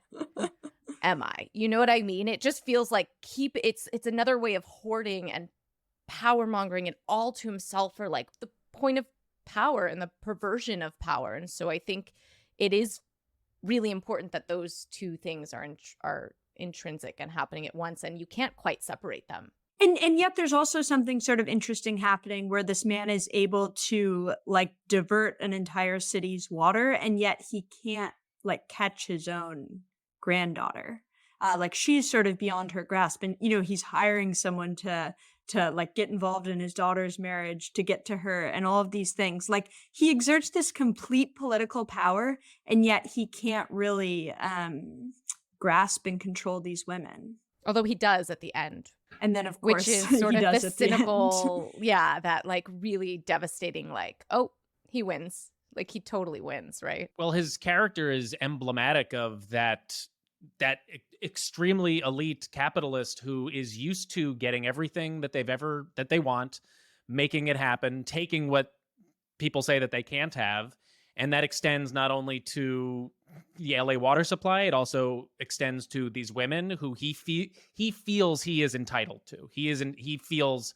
am I? You know what I mean? It just feels like it's another way of hoarding and power mongering it all to himself for like the point of power and the perversion of power. And so I think it is really important that those two things are intrinsic and happening at once, and you can't quite separate them.
And yet there's also something sort of interesting happening where this man is able to like divert an entire city's water, and yet he can't like catch his own granddaughter. Like she's sort of beyond her grasp, and you know, he's hiring someone to like get involved in his daughter's marriage to get to her and all of these things. Like he exerts this complete political power, and yet he can't really grasp and control these women.
Although he does at the end.
And then of course,
which is sort of the cynical, that like really devastating, like, oh, he wins. Like he totally wins, right?
Well, his character is emblematic of that extremely elite capitalist who is used to getting everything that they want, making it happen, taking what people say that they can't have. And that extends not only to the LA water supply, it also extends to these women who he feels he is entitled to. He feels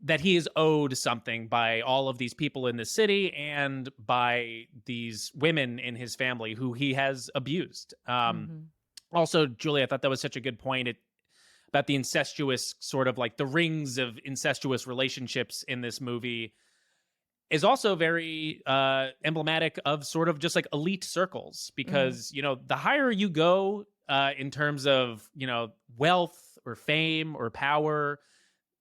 that he is owed something by all of these people in the city and by these women in his family who he has abused. Also, Julie, I thought that was such a good point about the incestuous sort of like the rings of incestuous relationships in this movie is also very emblematic of sort of just like elite circles, because, you know, the higher you go in terms of, you know, wealth or fame or power,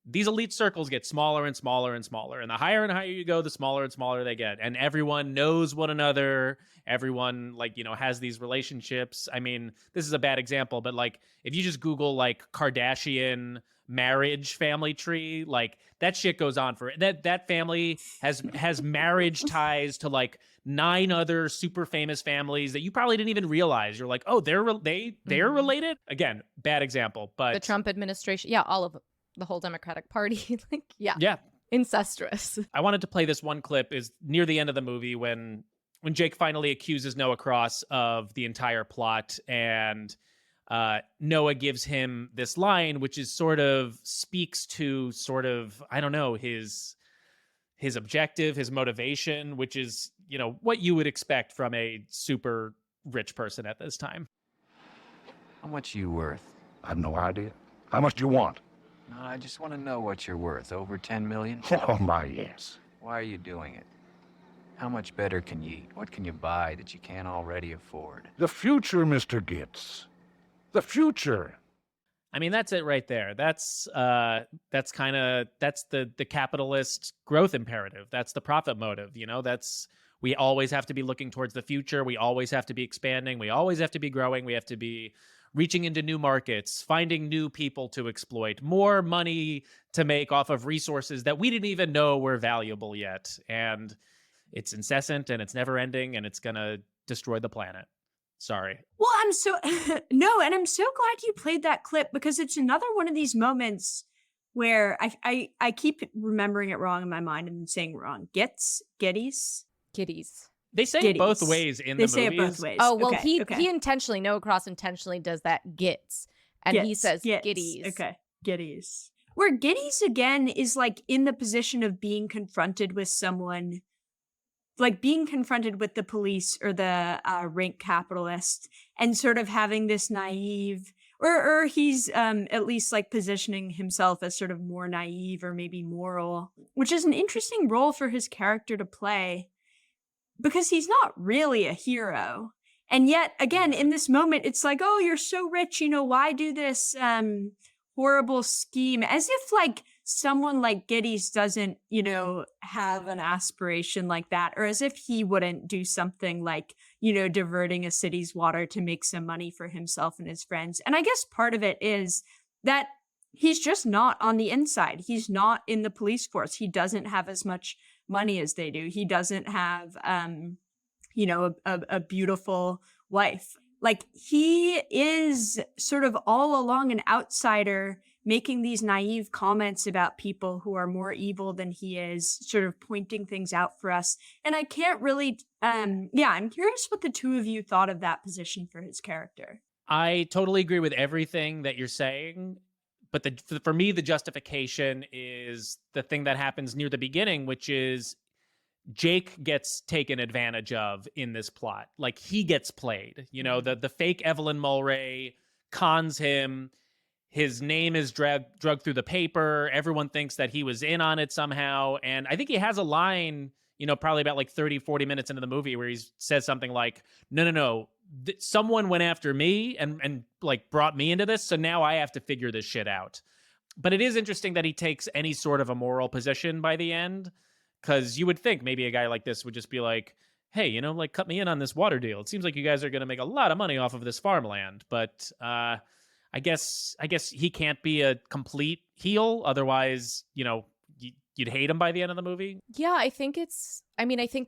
these elite circles get smaller and smaller and smaller. And the higher you go, the smaller and smaller they get. And everyone knows one another. Everyone, like, you know, has these relationships. I mean, this is a bad example, but like if you just Google like Kardashian marriage family tree, like that shit goes on for that family has marriage ties to like 9 other super famous families that you probably didn't even realize. You're like, oh, they're related. Again, bad example, but
the Trump administration, all of the whole Democratic Party, like, incestuous.
I wanted to play this one clip is near the end of the movie when Jake finally accuses Noah Cross of the entire plot, and Noah gives him this line, which is sort of speaks to sort of, I don't know, his objective, his motivation, which is, you know, what you would expect from a super rich person at this time.
How much are you worth?
I have no idea. How much do you want?
No, I just want to know what you're worth. Over 10 million?
Oh, my, yes.
Why are you doing it? How much better can you eat? What can you buy that you can't already afford?
The future, Mr. Gitz. The future.
I mean, that's it right there. That's the capitalist growth imperative. That's the profit motive. You know, we always have to be looking towards the future. We always have to be expanding. We always have to be growing. We have to be reaching into new markets, finding new people to exploit, more money to make off of resources that we didn't even know were valuable yet. And it's incessant and it's never ending, and it's going to destroy the planet. Sorry.
Well, I'm so glad you played that clip, because it's another one of these moments where I keep remembering it wrong in my mind and saying it wrong. Giddies.
They say it both ways in the movies. They say it both ways.
Oh, well, he intentionally, Noah Cross intentionally does that gits. And he says giddies.
Okay, giddies. Where giddies, again, is like in the position of being confronted with someone, like being confronted with the police or the rank capitalist, and sort of having this naive, or he's at least like positioning himself as sort of more naive or maybe moral, which is an interesting role for his character to play, because he's not really a hero. And yet, again, in this moment, it's like, oh, you're so rich, you know, why do this horrible scheme? As if like someone like Giddies doesn't, you know, have an aspiration like that, or as if he wouldn't do something like, you know, diverting a city's water to make some money for himself and his friends. And I guess part of it is that he's just not on the inside. He's not in the police force. He doesn't have as much money as they do. He doesn't have, you know, a beautiful wife. like he is sort of all along an outsider making these naive comments about people who are more evil than he is, sort of pointing things out for us. And I can't really, I'm curious what the two of you thought of that position for his character.
I totally agree with everything that you're saying. But for me, the justification is the thing that happens near the beginning, which is Jake gets taken advantage of in this plot. Like, he gets played. You know, the fake Evelyn Mulray cons him. His name is drugged through the paper. Everyone thinks that he was in on it somehow. And I think he has a line, you know, probably about like 30, 40 minutes into the movie where he says something like, no. Someone went after me and like brought me into this. So now I have to figure this shit out. But it is interesting that he takes any sort of a moral position by the end. Because you would think maybe a guy like this would just be like, hey, you know, like, cut me in on this water deal. It seems like you guys are going to make a lot of money off of this farmland. But I guess he can't be a complete heel. Otherwise, you know, you'd hate him by the end of the movie.
Yeah, I think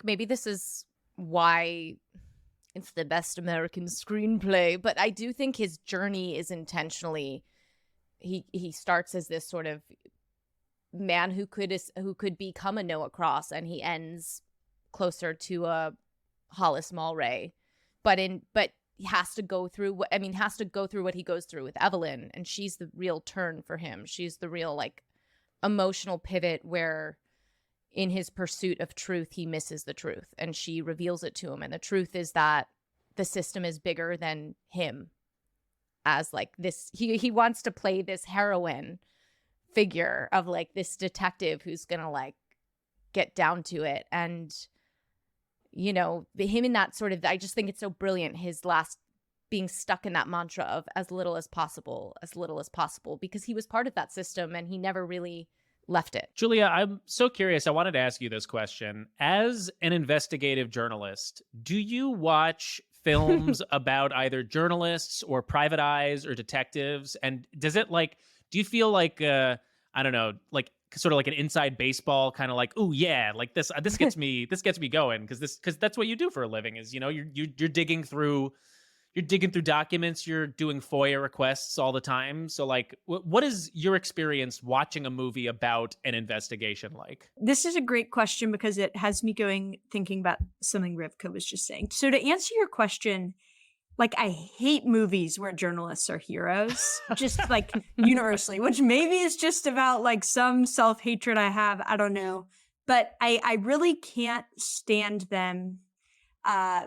maybe this is why it's the best American screenplay. But I do think his journey is intentionally, he starts as this sort of man who could become a Noah Cross, and he ends closer to a Hollis Mulray, but he has to go through what he goes through with Evelyn, and she's the real turn for him. She's the real like emotional pivot where in his pursuit of truth he misses the truth, and she reveals it to him, and the truth is that the system is bigger than him. As like this, he wants to play this heroine figure of like this detective who's gonna like get down to it. And you know, him in that sort of, I just think it's so brilliant, his last being stuck in that mantra of as little as possible, because he was part of that system and he never really left it.
Julia, I'm so curious. I wanted to ask you this question. As an investigative journalist, do you watch films about either journalists or private eyes or detectives? And does it like, do you feel like, I don't know, like sort of like an inside baseball kind of like, oh yeah, like this gets me, going. Cause that's what you do for a living is, you know, you're digging through documents, you're doing FOIA requests all the time. So like, what is your experience watching a movie about an investigation like?
This is a great question because it has me thinking about something Rivka was just saying. So to answer your question, like, I hate movies where journalists are heroes, just like universally, which maybe is just about like some self-hatred I have. I don't know. But I really can't stand them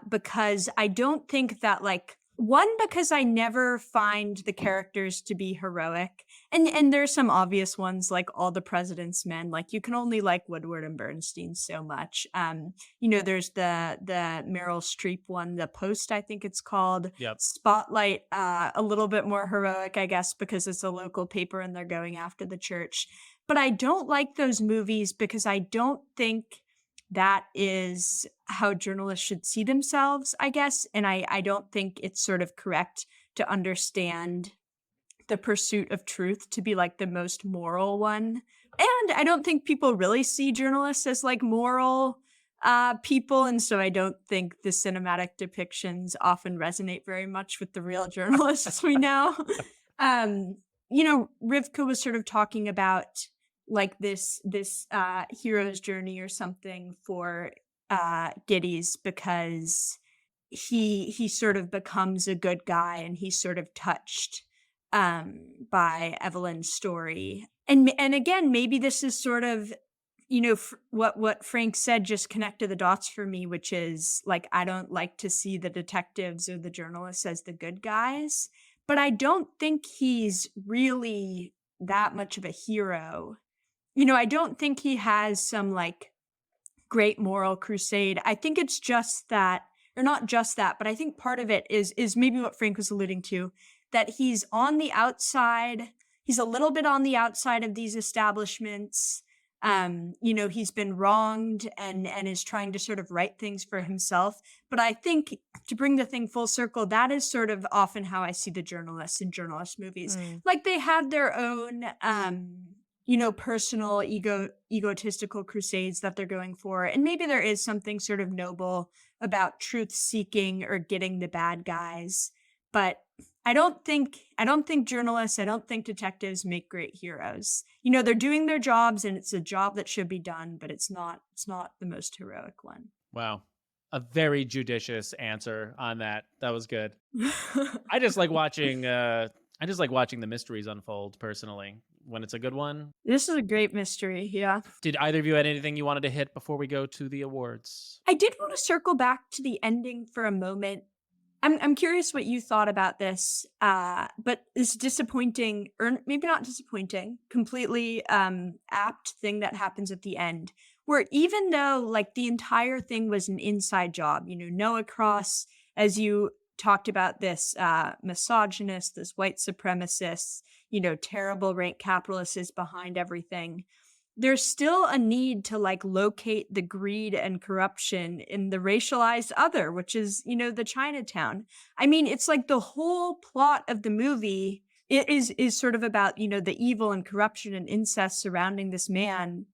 because I don't think that like, one, because I never find the characters to be heroic. And there's some obvious ones like All the President's Men. Like, you can only like Woodward and Bernstein so much. You know, there's the Meryl Streep one, The Post, I think it's called.
Yep.
Spotlight, a little bit more heroic, I guess, because it's a local paper and they're going after the church. But I don't like those movies because I don't think that is how journalists should see themselves, I guess. And I don't think it's sort of correct to understand the pursuit of truth to be like the most moral one. And I don't think people really see journalists as like moral people. And so I don't think the cinematic depictions often resonate very much with the real journalists we know. You know, Rivka was sort of talking about like this hero's journey or something for Gittes because he sort of becomes a good guy and he's sort of touched by Evelyn's story. And again, maybe this is sort of, you know, what Frank said just connected the dots for me, which is like, I don't like to see the detectives or the journalists as the good guys, but I don't think he's really that much of a hero. You know, I don't think he has some like great moral crusade. I think it's just that, or not just that, but I think part of it is maybe what Frank was alluding to, that he's on the outside. He's a little bit on the outside of these establishments. You know, he's been wronged and is trying to sort of right things for himself. But I think to bring the thing full circle, that is sort of often how I see the journalists in journalist movies. Like they have their own, you know, personal egotistical crusades that they're going for. And maybe there is something sort of noble about truth seeking or getting the bad guys. But I don't think journalists, I don't think detectives make great heroes. You know, they're doing their jobs and it's a job that should be done, but it's not the most heroic one.
Wow. A very judicious answer on that. That was good. I just like watching the mysteries unfold personally when it's a good one.
This is a great mystery, yeah.
Did either of you had anything you wanted to hit before we go to the awards?
I did want to circle back to the ending for a moment. I'm curious what you thought about this, but this disappointing, or maybe not disappointing, completely apt thing that happens at the end, where even though like the entire thing was an inside job, you know, Noah Cross, as you talked about, this misogynist, this white supremacist, you know, terrible rank capitalist is behind everything. There's still a need to like locate the greed and corruption in the racialized other, which is, you know, the Chinatown. I mean, it's like the whole plot of the movie is sort of about, you know, the evil and corruption and incest surrounding this man.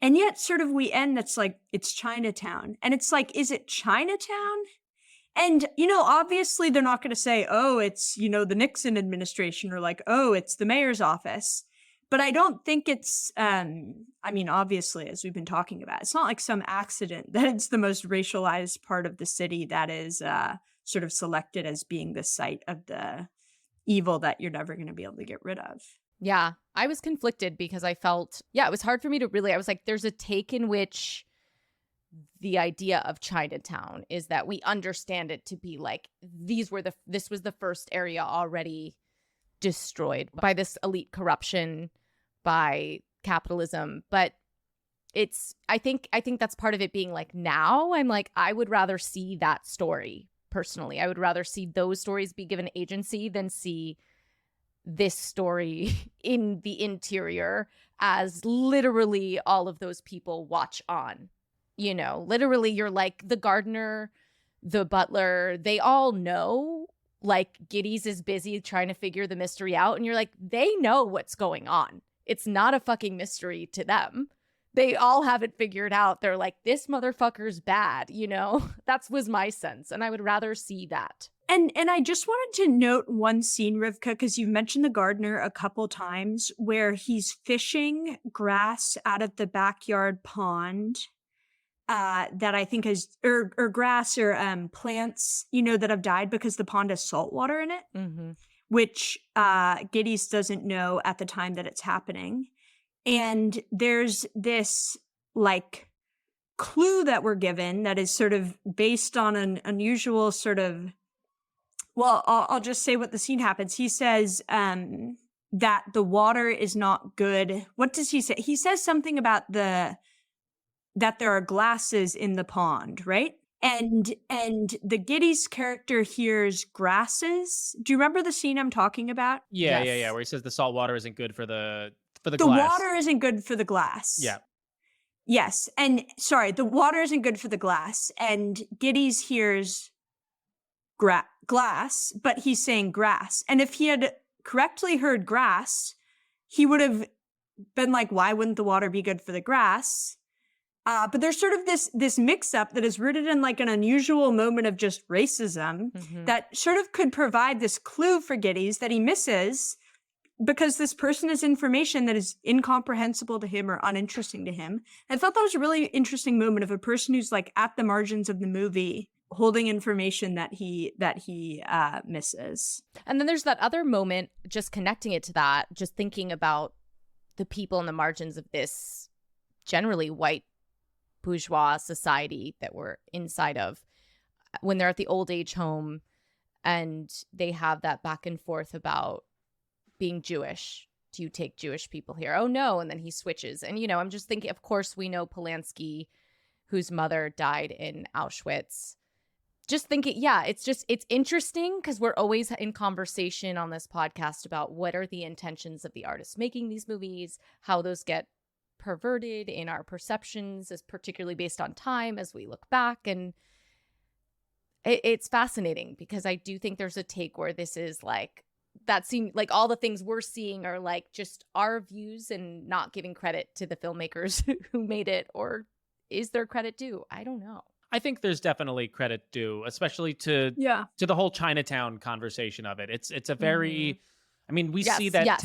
And yet sort of we end that's like, it's Chinatown. And it's like, is it Chinatown? And, you know, obviously they're not going to say, oh, it's, you know, the Nixon administration, or like, oh, it's the mayor's office. But I don't think it's, I mean, obviously, as we've been talking about, it's not like some accident that it's the most racialized part of the city that is sort of selected as being the site of the evil that you're never going to be able to get rid of.
Yeah, I was conflicted because I felt, it was hard for me to really, I was like, there's a take in which the idea of Chinatown is that we understand it to be like, this was the first area already destroyed by this elite corruption, by capitalism. But I think that's part of it being like, now I'm like, I would rather see that story personally. I would rather see those stories be given agency than see this story in the interior as literally all of those people watch on. You know, literally you're like the gardener, the butler, they all know like Giddey's is busy trying to figure the mystery out. And you're like, they know what's going on. It's not a fucking mystery to them. They all have it figured out. They're like, this motherfucker's bad, you know? That was my sense. And I would rather see that.
And I just wanted to note one scene, Rivka, because you've mentioned the gardener a couple times, where he's fishing grass out of the backyard pond that I think is, or grass or plants, you know, that have died because the pond has salt water in it, which Giddey's doesn't know at the time that it's happening. And there's this like clue that we're given that is sort of based on an unusual sort of, well, I'll just say what the scene happens. He says that the water is not good. What does he say? He says something about that there are glasses in the pond, right? And the Giddey's character hears grasses. Do you remember the scene I'm talking about?
Yeah, yes. Where he says the salt water isn't good for the glass.
The water isn't good for the glass.
Yeah.
Yes. And sorry, the water isn't good for the glass. And Giddey's hears glass, but he's saying grass. And if he had correctly heard grass, he would have been like, why wouldn't the water be good for the grass? But there's sort of this mix-up that is rooted in like an unusual moment of just racism that sort of could provide this clue for Giddey's that he misses because this person has information that is incomprehensible to him or uninteresting to him. I thought that was a really interesting moment of a person who's like at the margins of the movie holding information that he misses.
And then there's that other moment, just connecting it to that, just thinking about the people in the margins of this generally white bourgeois society that we're inside of when they're at the old age home and they have that back and forth about being Jewish. Do you take Jewish people here? Oh, no. And then he switches. And, you know, I'm just thinking, of course, we know Polanski, whose mother died in Auschwitz. Just thinking, it's interesting because we're always in conversation on this podcast about what are the intentions of the artists making these movies, how those get perverted in our perceptions, is particularly based on time as we look back. And it's fascinating because I do think there's a take where this is like, that seem like all the things we're seeing are like just our views and not giving credit to the filmmakers who made it, or is there credit due? I don't know.
I think there's definitely credit due, especially to the whole Chinatown conversation of it. It's a very, I mean, we see that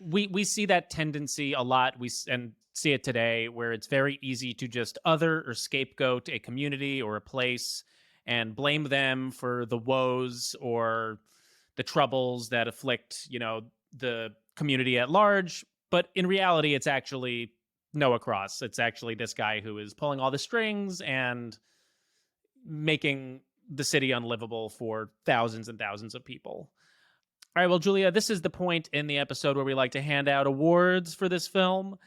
we see that tendency a lot. And see it today, where it's very easy to just other or scapegoat a community or a place and blame them for the woes or the troubles that afflict, the community at large. But in reality, it's actually Noah Cross. It's actually this guy who is pulling all the strings and making the city unlivable for thousands and thousands of people. All right, well, Julia, this is the point in the episode where we like to hand out awards for this film.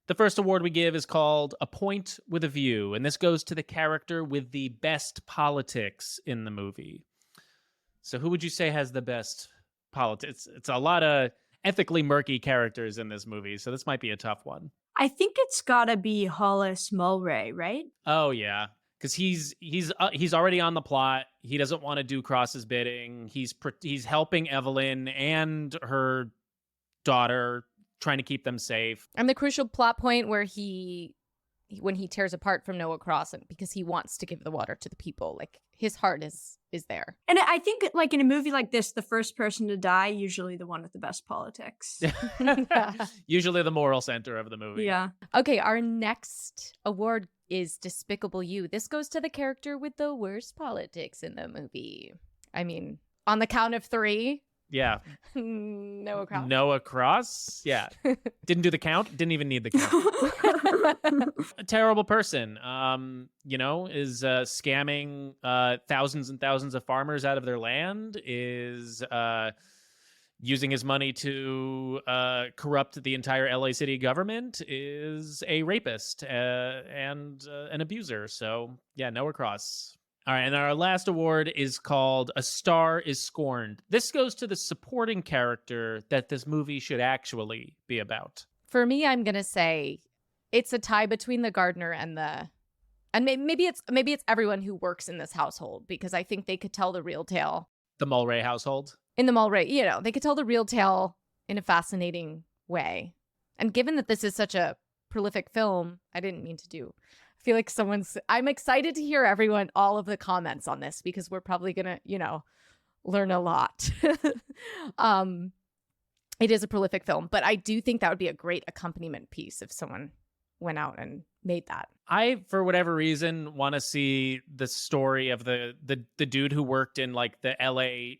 The first award we give is called A Point with a View, and this goes to the character with the best politics in the movie. So who would you say has the best politics? It's a lot of ethically murky characters in this movie, so this might be a tough one.
I think it's gotta be Hollis Mulwray, right?
Oh, yeah, because he's already on the plot. He doesn't want to do Cross's bidding. He's helping Evelyn and her daughter, trying to keep them safe.
And the crucial plot point where when he tears apart from Noah Cross because he wants to give the water to the people, like his heart is there.
And I think like in a movie like this, the first person to die, usually the one with the best politics.
Usually the moral center of the movie.
Yeah.
Okay, our next award is Despicable You. This goes to the character with the worst politics in the movie. I mean, on the count of 3.
Yeah.
Noah Cross.
Noah Cross? Yeah. Didn't do the count. Didn't even need the count. A terrible person, is scamming thousands and thousands of farmers out of their land, is using his money to corrupt the entire LA city government, is a rapist and an abuser. So, yeah, Noah Cross. All right, and our last award is called A Star is Scorned. This goes to the supporting character that this movie should actually be about.
For me, I'm going to say it's a tie between the gardener and maybe it's everyone who works in this household, because I think they could tell the real tale.
The Mulwray household?
In the Mulwray, they could tell the real tale in a fascinating way. And given that this is such a prolific film, I didn't mean to feel like I'm excited to hear all of the comments on this, because we're probably gonna, learn a lot. It is a prolific film, but I do think that would be a great accompaniment piece if someone went out and made that.
I, for whatever reason, want to see the story of the dude who worked in like the LA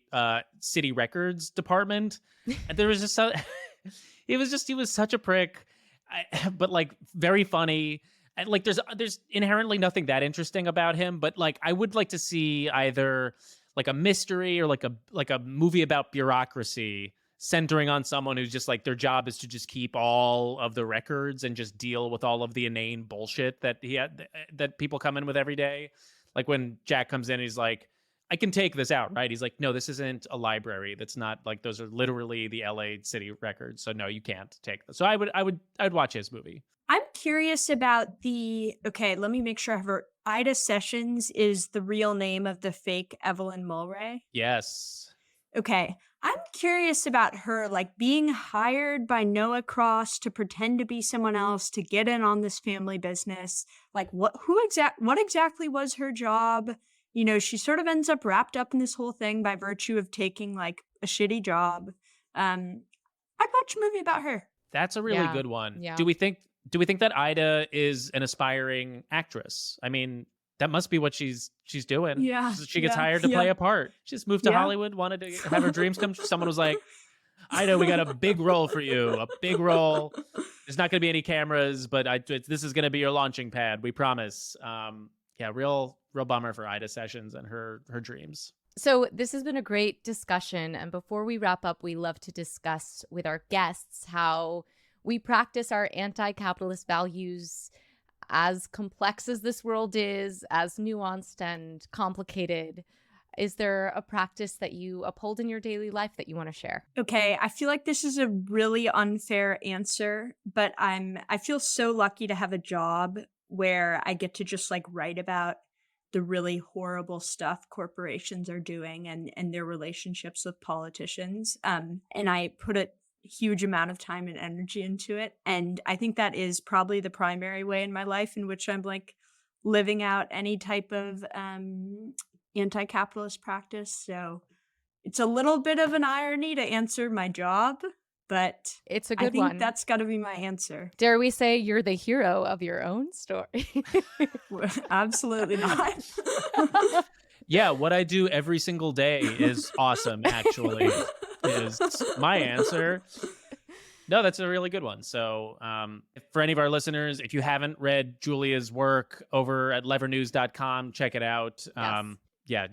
city records department. And there was just he was such a prick, but like very funny. Like there's inherently nothing that interesting about him, but like I would like to see either like a mystery or like a movie about bureaucracy centering on someone who's just like their job is to just keep all of the records and just deal with all of the inane bullshit that that people come in with every day. Like when Jack comes in, he's like, I can take this out, right? He's like, no, this isn't a library. That's not like, those are literally the LA city records. So no, you can't take this. So I'd watch his movie.
I'm curious about let me make sure I have her. Ida Sessions is the real name of the fake Evelyn Mulwray.
Yes.
Okay. I'm curious about her, like being hired by Noah Cross to pretend to be someone else to get in on this family business. Like what exactly was her job? She sort of ends up wrapped up in this whole thing by virtue of taking like a shitty job. I'd watch a movie about her.
That's a really good one.
Yeah.
Do we think that Ida is an aspiring actress? I mean, that must be what she's doing.
Yeah.
She gets hired to play a part. She just moved to Hollywood, wanted to have her dreams come true. Someone was like, Ida, we got a big role for you. A big role. There's not going to be any cameras, but this is going to be your launching pad. We promise. Real bummer for Ida Sessions and her dreams.
So this has been a great discussion. And before we wrap up, we love to discuss with our guests how we practice our anti-capitalist values, as complex as this world is, as nuanced and complicated. Is there a practice that you uphold in your daily life that you want to share?
Okay, I feel like this is a really unfair answer, but I feel so lucky to have a job where I get to just like write about the really horrible stuff corporations are doing and their relationships with politicians. And I put a huge amount of time and energy into it. And I think that is probably the primary way in my life in which I'm like living out any type of anti-capitalist practice. So it's a little bit of an irony to answer my job, but
it's a good
I think
one.
That's got to be my answer.
Dare we say you're the hero of your own story?
Absolutely not.
Yeah, what I do every single day is awesome, actually, is my answer. No, that's a really good one. So for any of our listeners, if you haven't read Julia's work over at levernews.com, check it out.
Yes.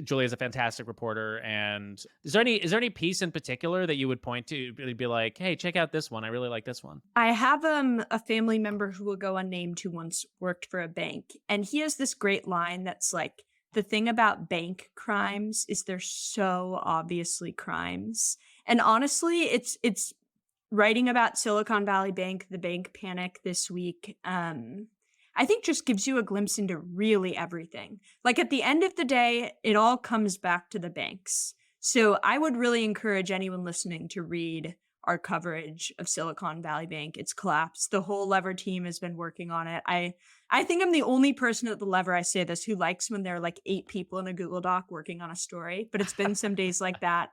Julia's a fantastic reporter. And is there any piece in particular that you would point to, really be like, hey, check out this one. I really like this one.
I have a family member who will go unnamed who once worked for a bank. And he has this great line that's like, the thing about bank crimes is they're so obviously crimes. And honestly, it's writing about Silicon Valley Bank, the bank panic this week, I think just gives you a glimpse into really everything. Like at the end of the day, it all comes back to the banks. So I would really encourage anyone listening to read our coverage of Silicon Valley Bank, its collapse. The whole Lever team has been working on it. I think I'm the only person at the Lever, I say this, who likes when there are like 8 people in a Google Doc working on a story, but it's been some days like that.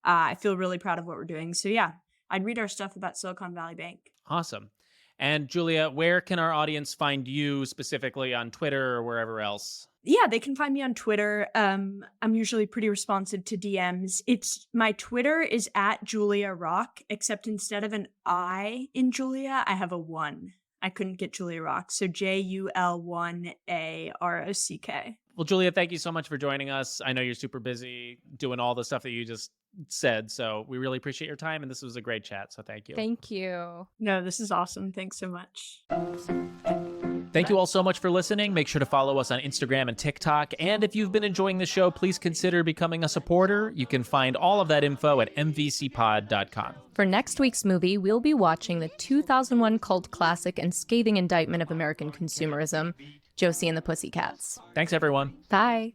I feel really proud of what we're doing. So yeah, I'd read our stuff about Silicon Valley Bank.
Awesome. And Julia, where can our audience find you specifically on Twitter or wherever else?
Yeah, they can find me on Twitter. I'm usually pretty responsive to DMs. My Twitter is at Julia Rock, except instead of an I in Julia, I have a 1. I couldn't get Julia Rock. So JUL1AROCK.
Well, Julia, thank you so much for joining us. I know you're super busy doing all the stuff that you just said, so we really appreciate your time, and this was a great chat, so thank you.
Thank you.
No, this is awesome. Thanks so much.
Thank you all so much for listening. Make sure to follow us on Instagram and TikTok, and if you've been enjoying the show, please consider becoming a supporter. You can find all of that info at mvcpod.com.
For next week's movie, we'll be watching the 2001 cult classic and scathing indictment of American consumerism, Josie and the Pussycats.
Thanks, everyone.
Bye.